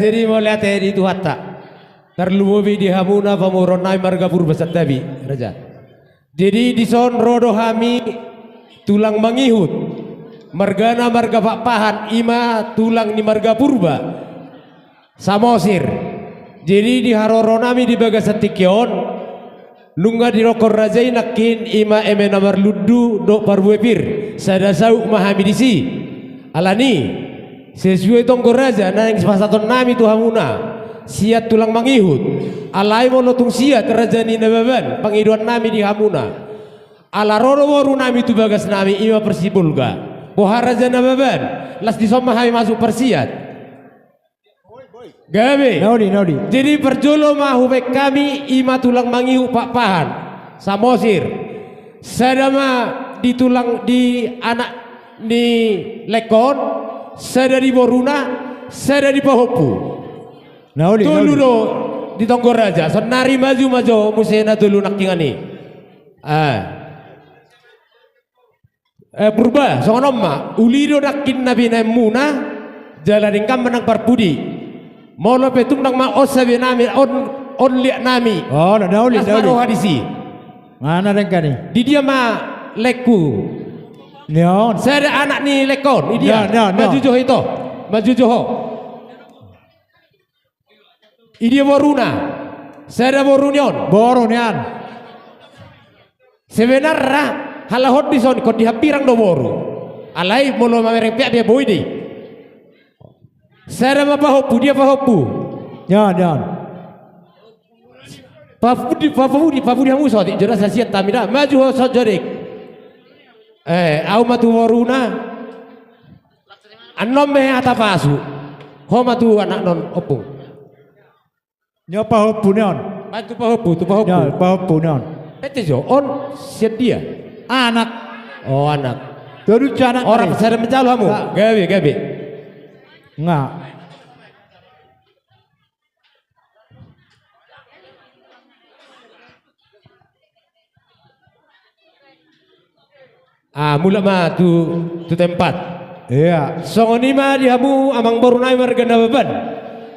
Jadi mau lihat itu hatta. Terluwi di hamuna pamuronai marga purba satabi raja. Jadi di son rodo hami tulang mangihut. Margana marga papahan ima tulang ni marga purba samosir. Jadi di haroro nami di bagas satikyon lunga di rokor rajai nakin ima eme namar luddu do parbuepir sada sau mahamidisi alani sesuai tonggo raja nang pasaton nami tu hamuna siat tulang mangihut alai monotung siat rajani nababan pangiduan nami di hamuna ala roro woru nami tu bagas nami ima persibulga Poharaja nababan las disoma hai masuk persiat gabe Naudi. jadi perjolo mahu bek kami ima tulang mangihu pak pahan samosir sadama di tulang di anak di lekon sada di boruna sada di pahopu Naudi. tulu di tonggor raja sonari maju musena tulu nakingani purba songonomma ulido dakin nabi muna jalan ingkam menang parpudi molo petung nang ma osabe nami on liak nami Naudi. hadisi Mana dengkani? di dia ma leku Neon. saya ada anak ni lekon di dia No. maju joho dia boruna saya ada borunion Boronian. sebenarnya halahot di son kod dihapirang do boru alai molo mamereng pia dia boidi sara ma pahopu dia pahopu Yan. papu dia muso di jelas siat tamida maju ho so jorik au matu waruna anom me atapasu ho matu anak non opung Nyo pahopu neon. matu pahopu tu pahopu Ya, pahopu neon. ete jo on siat dia Anak. oh anak Terus anak orang sara mencalo hamu gabe Enggak. mula ma tu tempat Iya. songoni ma dihamu amang borunai marga nababan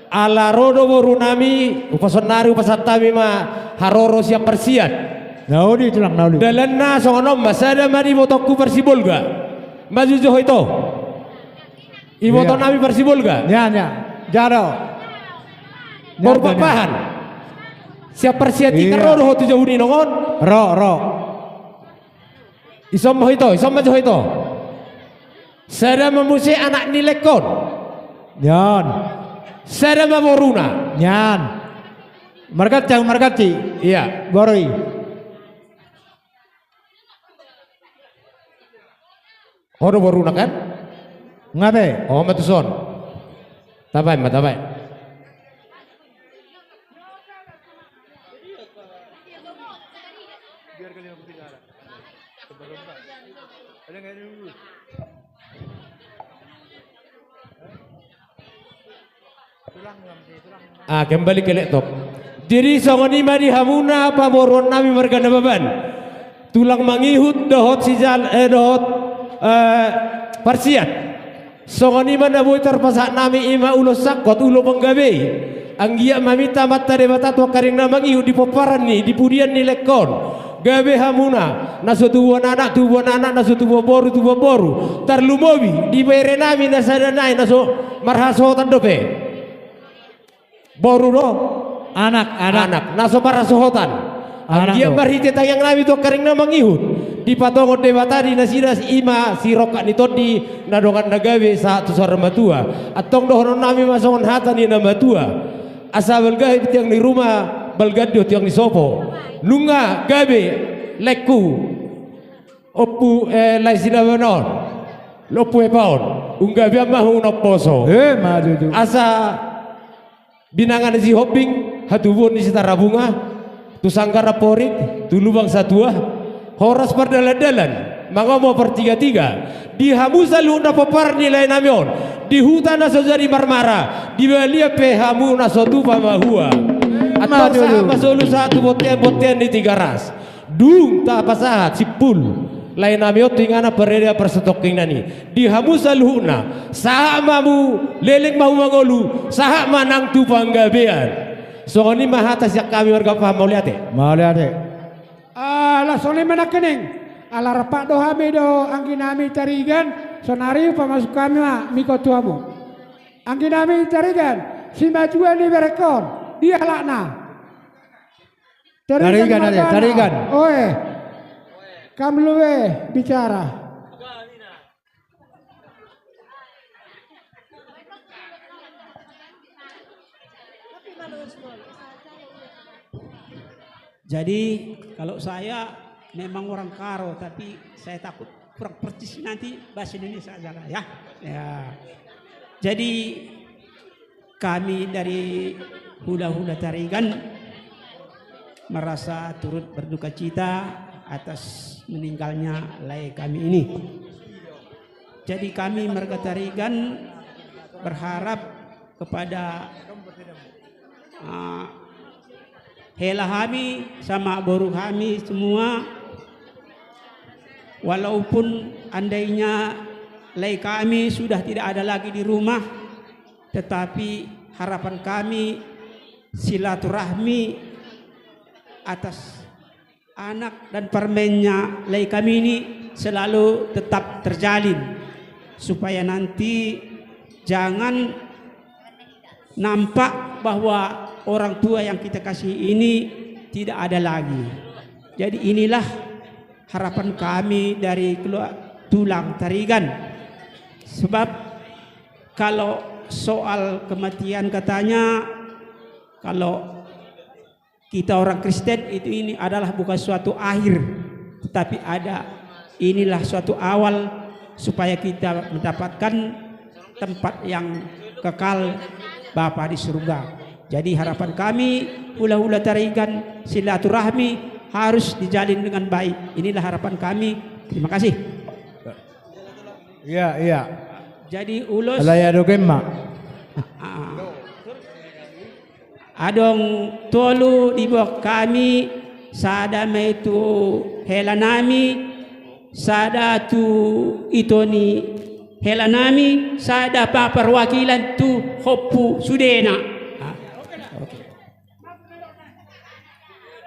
ala rodo borunami upasonari upasatami ma haroro siap persiat Naudi tulang naudi. dalanna songonom masada ma di botoku persibolga maju joho itu iboto Iya. nami persibolga Ya. Jaro. borpapahan siap persiat Iya. ika rodo hotu jauh ni nongon Ro. isom maju itu sada memusi anak ni lekon Yan. sada ma boruna Yan. Margati. iya Boroi. Hono boruna kan Ngabe? oh matuson Tabai, matabai. Kembali ke laptop. Diri songoni madi hamuna pamoron nami marga nababan. Tulang mangihut dohot sijal dohot parsiat. Songoni mana boy terpasak nami ima ulo sakot ulo penggabe. Anggia mamita mata debata tua karing nama ngihut di poparan ni di pudian ni lekon. Gabe hamuna naso tubuan anak naso tubuan boru tarlumobi di bere nami nasadanai naso marhasotan dope. Boru do anak naso marhasotan. Anggia marhite tayang nami tua karing nama ngihut. Di patongon debata di nasidas ima si rokat ni todi nadongan nagawe satu suara matua atong dohonon nami masongon hata ni nama tua asa balgahib tiang di rumah balgadio tiang di sopo lunga gabe leku opu lai sinabanon lopu epaon unggabe mahu noposo Maju. asa binangan si hopping hatubun di sitara bunga tu sangkara porik tu lubang satua horas perdalalan mangomo per tiga di hamusa luna popar nilai namion di hutan naso jadi marmara di balia pe hamu naso tupa mahua atau sama solu satu botian di tiga ras dung tak pasahat sipul lain namion tingana pereda perstoking nani di hamusa luna sama mu leleng mau mangolu sahak manang tupang gabean songoni mahatas yak kami warga paham mau liate Langsung mana kening. Ala rapak do hami do angginami tarigan sonari pamasuk kami miko tuamu. Angginami tarigan si majuan ni berekon dia lakna. Tarigan. Oe. Kamluwe bicara. Jadi kalau saya memang orang Karo tapi saya takut kurang percis nanti bahasa Indonesia aja lah ya. Jadi kami dari Hula-Hula Tarigan merasa turut berduka cita atas meninggalnya lai kami ini. Jadi kami marga Tarigan berharap kepada hela kami sama boru kami semua, walaupun andainya lai kami sudah tidak ada lagi di rumah, tetapi harapan kami silaturahmi atas anak dan permennya lai kami ini selalu tetap terjalin, supaya nanti jangan nampak bahwa orang tua yang kita kasih ini tidak ada lagi. Jadi inilah harapan kami dari tulang Tarigan. Sebab kalau soal kematian katanya, kalau kita orang Kristen itu ini adalah bukan suatu akhir, tetapi inilah suatu awal supaya kita mendapatkan tempat yang kekal Bapa di surga. Jadi harapan kami Hula-Hula Tarigan silaturahmi harus dijalin dengan baik. Inilah harapan kami. Terima kasih. Iya. Jadi ulus Alaya dogema. Adong tolu di bawah kami sada itu helanami sada tu itoni helanami sada pa perwakilan tu hopu sudena.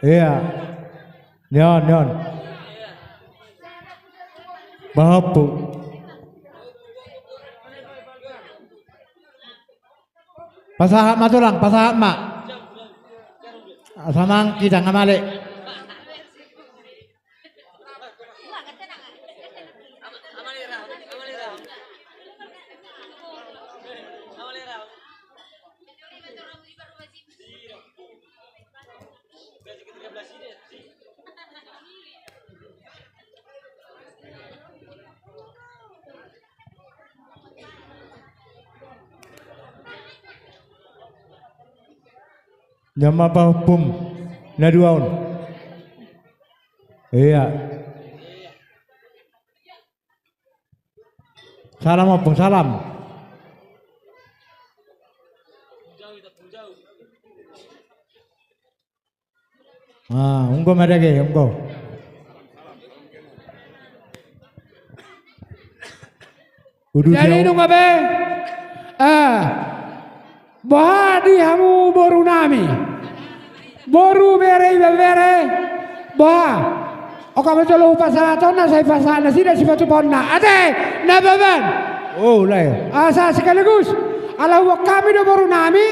Iya. Nyon. Bahapu. Pasahak matulang, pasahak mak. Samang kita ngamalik. Jama pahupum na duaon. Iya. Salam opung salam. Unggo madage unggo. Jadi nung abe, bahadi hamu boru nami, boru bere bah, oka betul upasa tona saya pasal nasi dan sifat ponna, ade nababan. Oh lai. Asa sekaligus, ala kami do boru nami,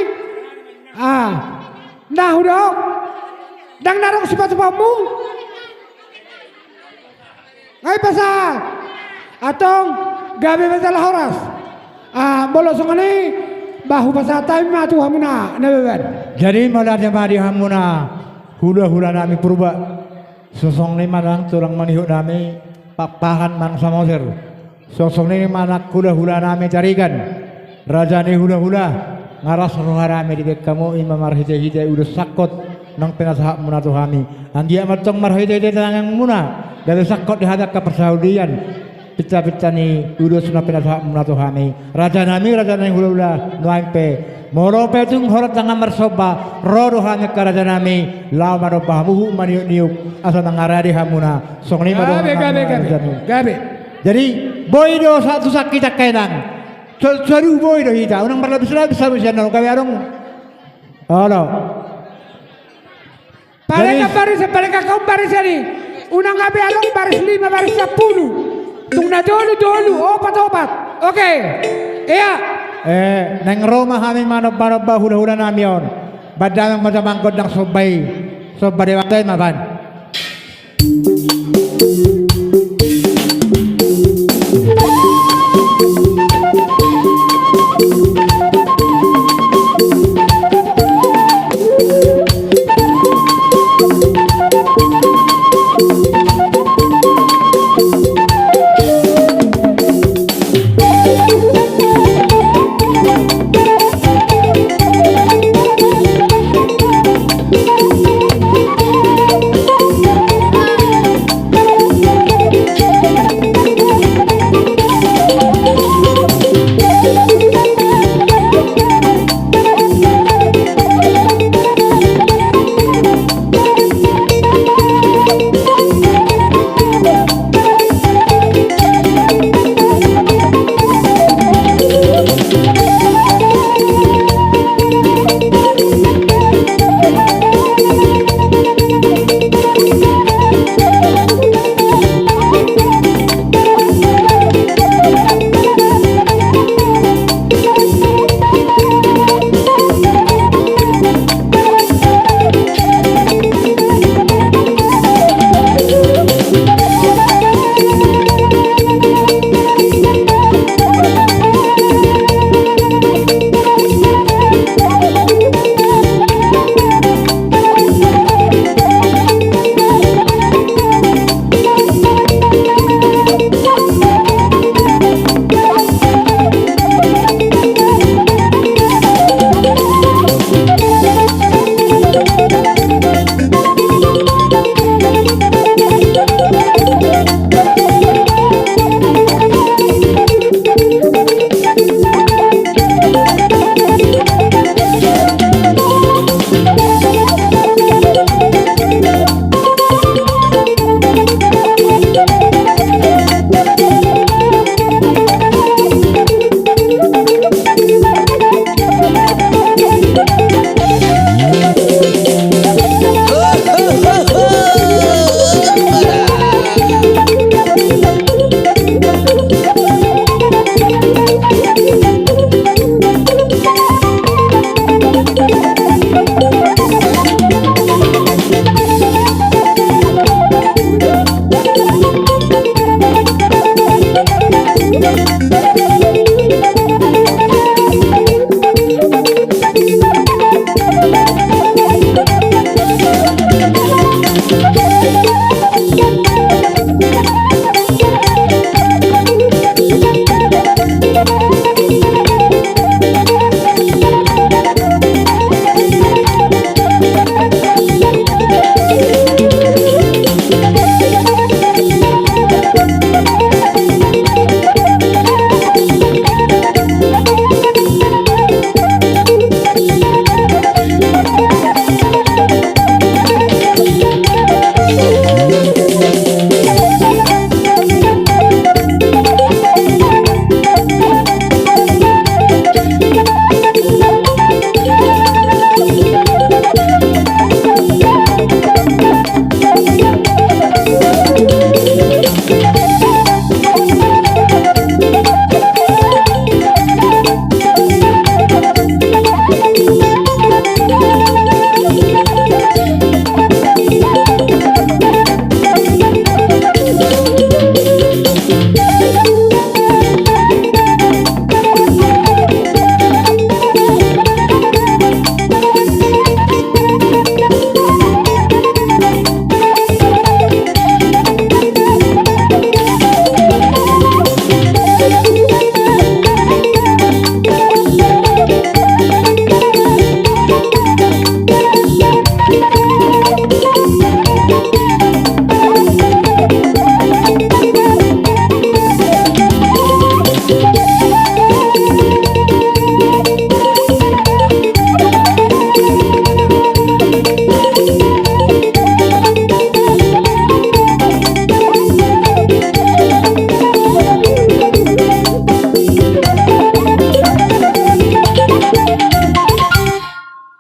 nah udah, dang narok sifat pamu, ngai pasal, atong gabe masalah horas. Bolosong ini bahu pasata matu hamuna nababan. Jadi malah jamaah hamuna hula nami purba. Sosong ni manang tulang manihuk nami papahan man samosir. Sosong ni manak hula nami carikan. Raja ni hula ngaras roha nami di kamu imam marhide udah sakot nang penasahak muna tuhami. Anggia matong marhide tangang muna dari sakot dihadap ke persaudian. Pecah-pecah ni udah sunah penasahak muna tuhami. Raja nami hula nuaimpe. Moro petung horat tangan mersoba rodo hanya raja nami lama do pahamuhu maniuk asal nangaradi hamuna song lima do gabe. Jadi boido satu sakit kenang. Saru boido hita unang berlabis sabu siano kami arong. Halo. Pareka kau baris ini. Unang gabe arong baris 5 baris 10. Tungna dulu opat. Oke. Iya. Nang Roma kami manop hula nami on. Badang macam ng sobay watay maban.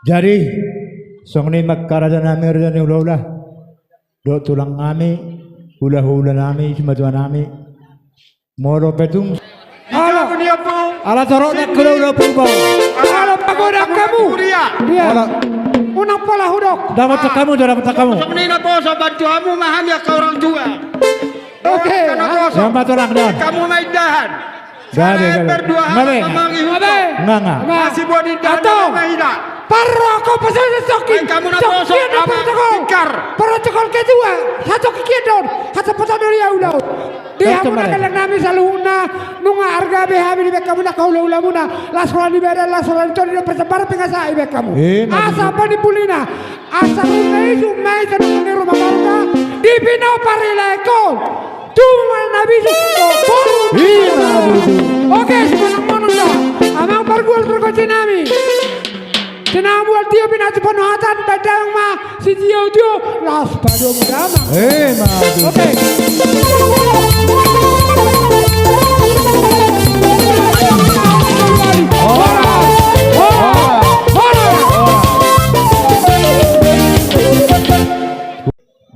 Jadi song ni magkarada nami rada ni ula-ula. Do tulang nami, hula-hula nami, sumadua nami. Moro petung. Ikaw niya po. Ala torok na kula-ula po. Ala pagoda kamu. Dia. Ala Unang pala hudok. dapat sa kamu, dapat sa kamu. Sebenarnya po sa bantuanmu mahami ka orang tua. Oke. Yang patulak doon. Kamu may dahan. Gabi, Saya gabi. berdua Ngabe. hari memanggil Ngabe. Nga. Masih buat di dahan Atau. mahina. Parro ako pa sa sokin. Ay, kamu na po sa ama tikar. Protokol kedua. Satu kikidon. Hata patano niya ulaw. Dia Satu muna malay. kalang namin sa luna. Nunga arga behabi ni Beka muna kaula-ula muna. Lasroan ni Beda, lasroan ito ni Persabara pingasa Beka mo. Asa pa ni Pulina. Asa luna isu may sa nung ni rumah marga. Di pinaw parilekon. Tuman na bisu. Oke, semanang mono na. Amang pargual terkocin namin. Sinamual dia pinatu penuhatan badang ma si dia dia las padu mudama. Madu. Oke.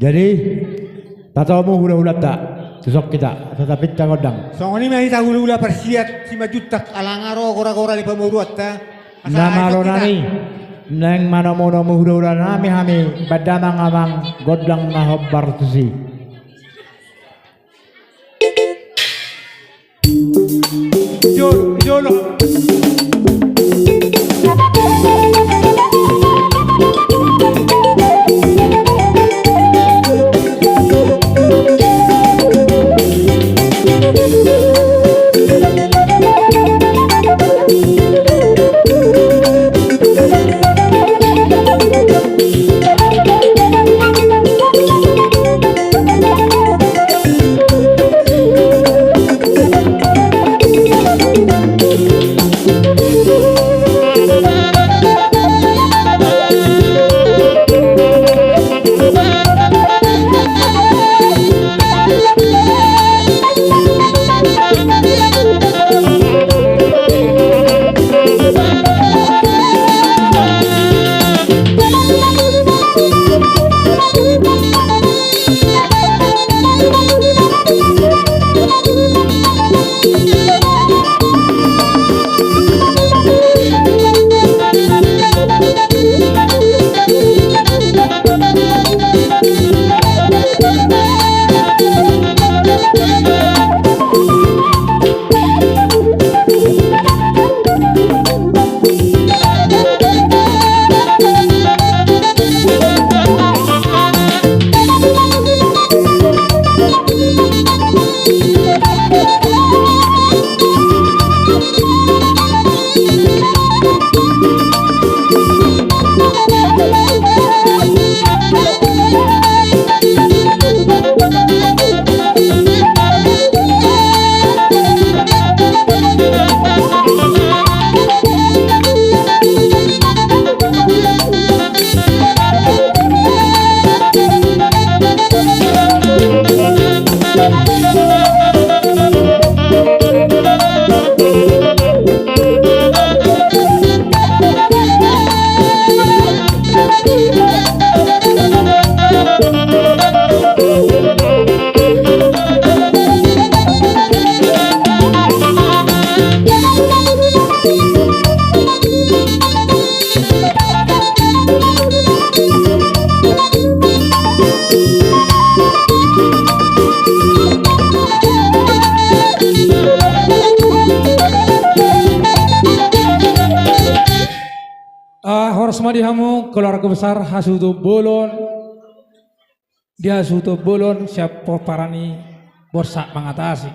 Jadi tatamu hula-hula tak susok kita tetapi tangodang. So ini mah kita hula-hula persiat si majutak alangaro kora-kora di pamuruat ta. Nama lo nani neng mana mono hula-hula nami hami badamang amang godang ngahobar tusi. Jolo. Horsmadihamu keluarga besar Hasuto Bolon dia Hasuto Bolon siap parani borsa mengatasi.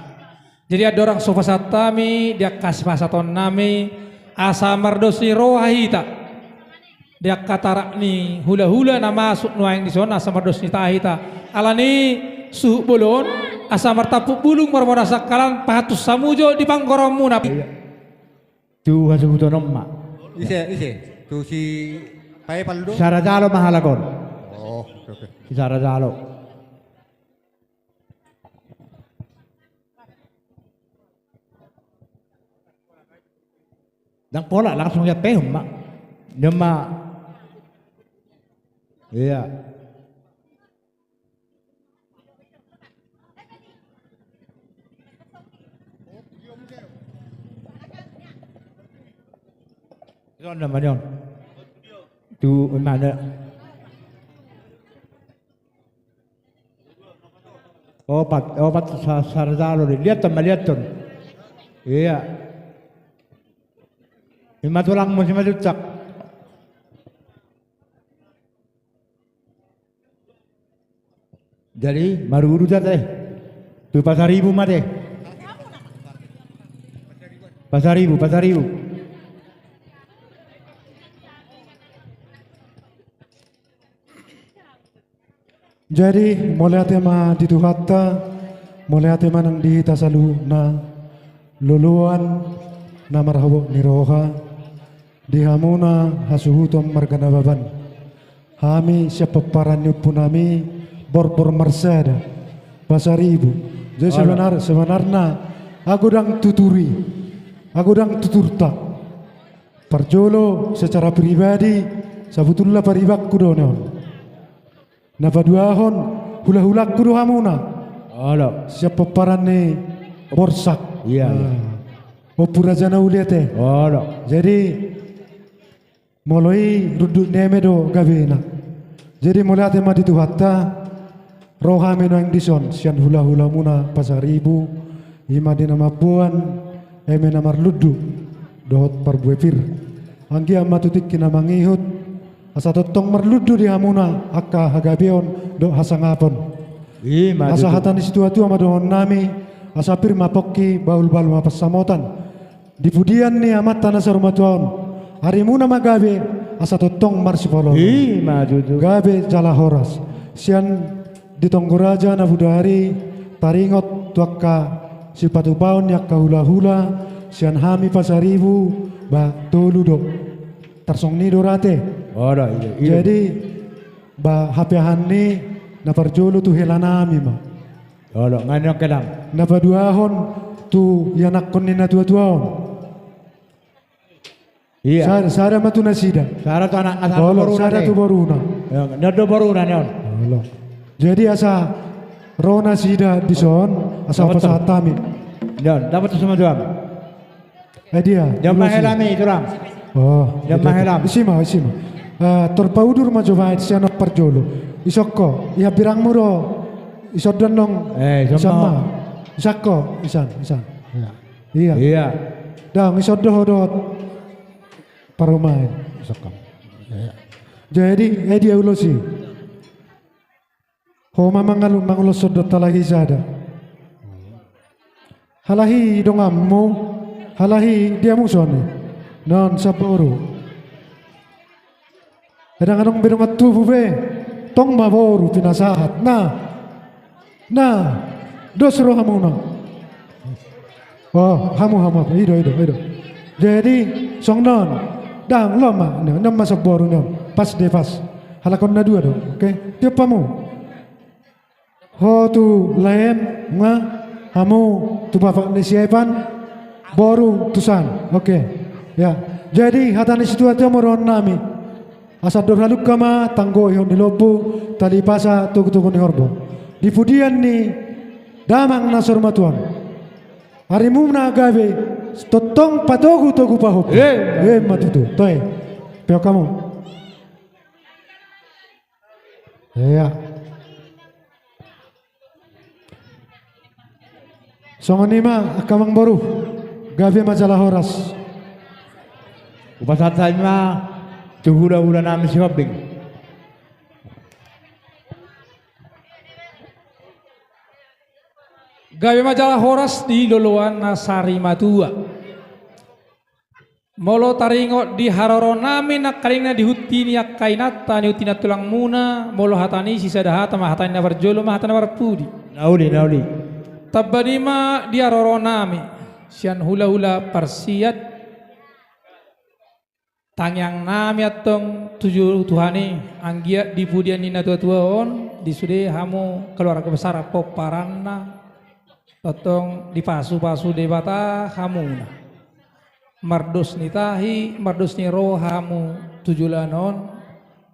Jadi ada orang sofa satami dia kasih pasaton nami asa mardosi rohahita dia katarak ni hula-hula na masuk nuaing di sana asa mardosi tahita alani suhu bolon asa martapu bulung marmora sakalan pahatus samujo di pangkorong muna. Tu Hasuto nomma. Ise. Tu si Pae Paldo. Saradalo mahalakon. Oh, oke. Si Saradalo. Dan pola langsung ya pehum mak. Nema Iya. Yon naman yon. Tu mana? Opat sarzalo lihat tuh. Iya. Lima tulang masih malucak. Jadi baru urut teh. Tu pasar ibu mah teh. Pasar ibu. Jadi mulai tema dituhatta, mulai tema nang dihita salu na luluan na marhawo niroha dihamuna hasuhutom margana baban. Hami siapa paranyo punami bor marsada pasar ibu. Jadi sebenarnya aku dang tuturi, aku dang tuturta. Parjolo secara pribadi sebetulnya paribakku donon. Napa duahon hula-hula kudu hamuna. Alo. Siapa parane borsak. Iya. Opura jana uliate. Alo. Jadi mulai ruduk nemedo gabena. Jadi mulai tema itu hatta roha meno yang dison sian hula-hula muna pasar ibu ima dina mapuan eme namar ludu dohot parbuepir. Anggi amatutik kina mangihut asa totong merludu di hamuna akka hagabeon do hasangapon. Asa hatan di situ ama dohon nami asa pir mapokki baul-baul mapasamotan. Di pudian ni amat tanah sarumatuan. Hari muna magabe asa totong marsipolo. Gabe jala horas. Sian di Tongguraja na budari taringot tuakka sipatu paon yakka hula-hula sian hami pasaribu ba tolu do. Tarsong ni dorate. Iya. Jadi ba hapehan ni naparjolo tu helanami ma. Ngano kelam. Napaduahon tu yanakon ni natua-tuaon. Iya. Sara matu nasida. Sara tu anak asal boruna. Sara tu boruna. Nado boruna nyon. Jadi asa rona sida dison asa pasatami. Nyon, dapat tu semua tuam. Dia. Jam helami turam. Oh, jam helam. Isima. Terpaudur majovait siana parjolo. Isokko, iha birang muro. Isodan dong. Sama. Isakko, isan. Iya. Dang isodohodot. Paromain. Isokko. Jadi, dia ulosi. Homa mangulos sodot talagi sada. Halahi dongammu. Halahi dia musone. Non saporo. Kadang-kadang bedong tubuh be, tong maboru pinasahat. Nah, dosro hamuna. Oh, hamu, ido. Jadi song non, dang loma, nem masuk boru nem, pas. Halakon na dua dong, oke? Tiap pamu. Ho tu lem, hamu tu bapak ni siapan, boru tusan, oke? Ya, jadi hatan situ aja moron nami. Asa dorhaluk kama tanggo ihon dilopu tali pasa tuku ni horbo. Di pudian ni damang nasor matuan. Harimu na gabe totong togu pahop. Matutu. Toy. Peo kamu. Ya. Songonima akamang boru. Gabe majalah horas. Upasat sama hula-hula namin si Mabing. Gawe majalah horas di luluan nasari matua. Molo taringo di haroro nami nakaring na dihuti niya kainata ni huti na tulang muna. Molo hatani sisa dahata mahatani na barjolo mahatani na barpudi. Nauli. Tabadima di haroro nami. Sian hula-hula parsiat. Tangyang nami atong tujuh Tuhani anggia di pudian nina tua-tuaon di sude hamu keluarga besar poparanna totong di pasu-pasu debata hamuna mardos ni tahi mardos ni roh hamu tujulanon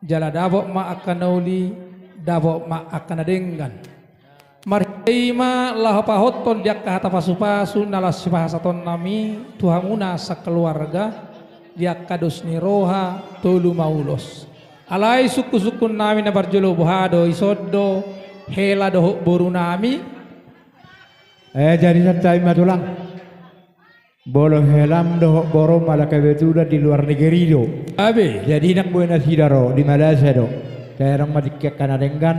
jala dabok ma akan nauli dabok ma akan adenggan marima lah pahoton dia kata pasu-pasu nalas pahasaton nami tuhamuna sakeluarga dia kados ni roha tolu maulos alai suku-suku nami na barjolo buhado isodo hela doh boru nami jadi saya matulang bolo helam doh boro malah kebetulan di luar negeri do abe jadi nak Buenos Aires di Malaysia do saya orang madikya kanadenggan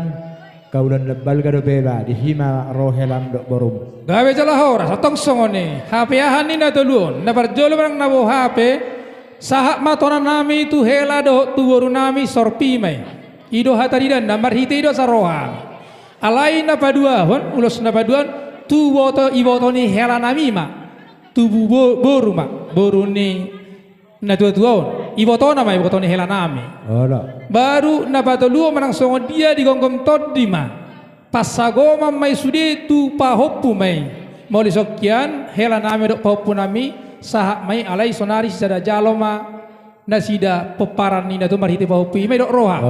kaulan lebal gado beba di hima roh helam do borum gawe jala hora satong songone HP ahani na tulun na barjolo mang nabo HP sahak matona nami tu hela do tu boru nami sorpi mai ido hataridan na marhite ido saroha alai na paduahon ulos na paduan tu woto iwoto ni hela nami ma tu boru ma boru ni na tua iwoto na mai iwoto ni hela nami baru na batoluo manang songo dia di gonggom todima pasagoma mai sudi tu pahoppu mai moli sokyan hela nami do pahoppu nami sahak mai alai sonari sada jaloma na sida peparan ni na tu marhite pahoppu mai do roha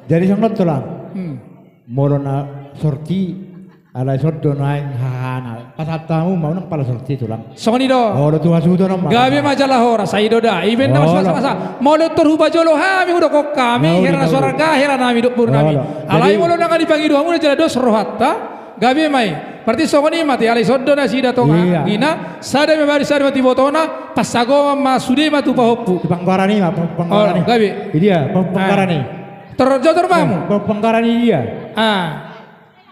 jadi sangat tulang molo na sorti alai sordo naing hahana pasatamu mau nang pala sorti tulang songoni do tu hasudo nang gabe majalah hora saido da even na masa molo terhuba jolo ha mi udah kok kami hera sorga hera nami do purnami alai molo nang dipanggil doamu jala dos rohatta gabe mai berarti songoni mati alai sordo na sida tonga gina sada me bari sada mati botona pasago ma sude matu pahoppu panggarani ma panggarani gabe dia panggarani terjotor mamu panggarani dia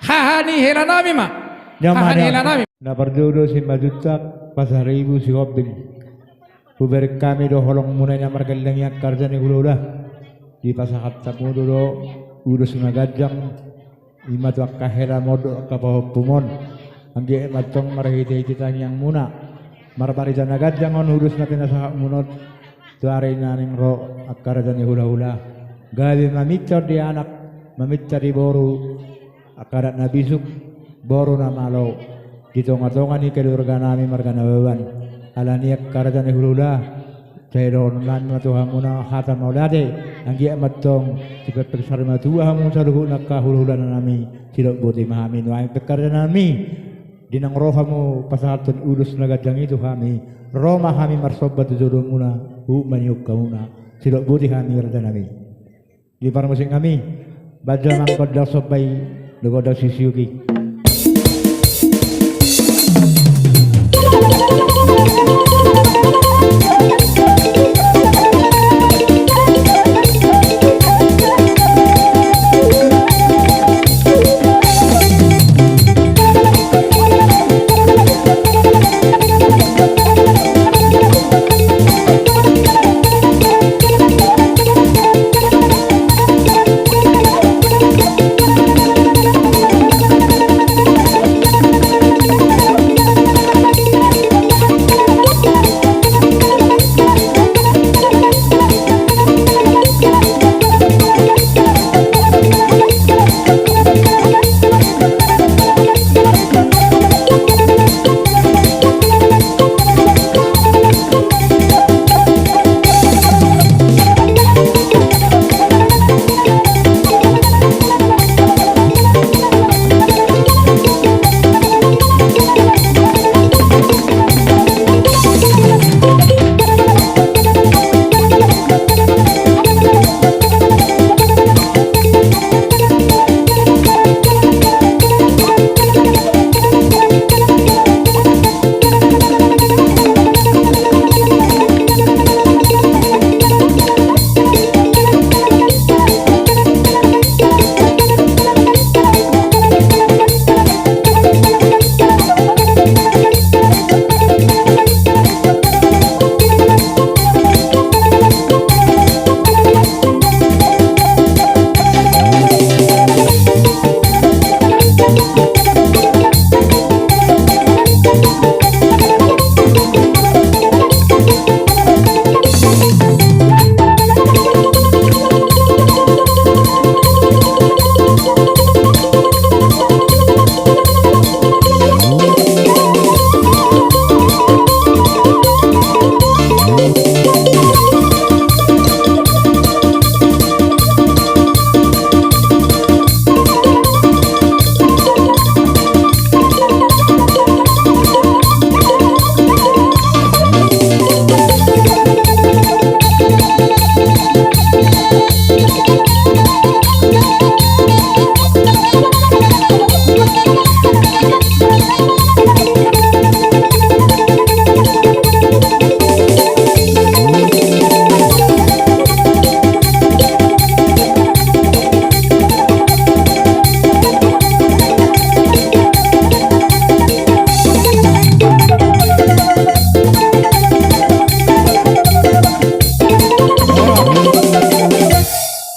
hahani hela nami ma hahani hela nami na berjodoh si majutak pasar ibu si hobbin buber kami do holong munai na margalang yang karjani hula di pasahat samudo do urus nagajang ima tu akka hela modo akka pumon angge matong marhite kita yang muna marbari jana gajang on urus na tinasahak munot tu are naning ro akka rajani hula gawe mamicor di anak mamicor di boru akarat nabisuk boru na malo ditonga-tonga ni keluarga nami margana bawan alaniak karajane hulula cairon lan matuhamuna hata maulade anggi matong tipek sarma tuah hamun saluhu nakka hulula nami tidak boti mahamin wa pekarjana nami dinang rohamu pasatun ulus nagajang itu kami roma kami marsobat jodomuna hu maniuk kauna tidak boti kami karjana nami di parmusing kami baja mangkod dak sobai Lugoda Sisiyuki.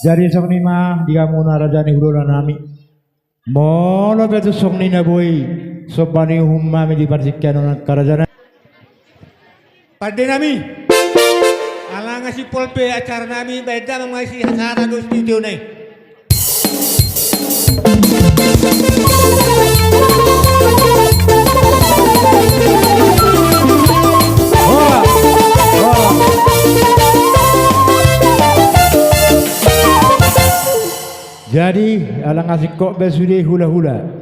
Jadi song ni mah dia muna raja ni hulu nami. Mono betu song ni na boy. Sobani humma mi di parsikan orang kerajaan. Pada nami. Alang ngasih polpe acara nami beda mengasih hasara do studio ni. Jadi alang ngasih kok besudi hula-hula.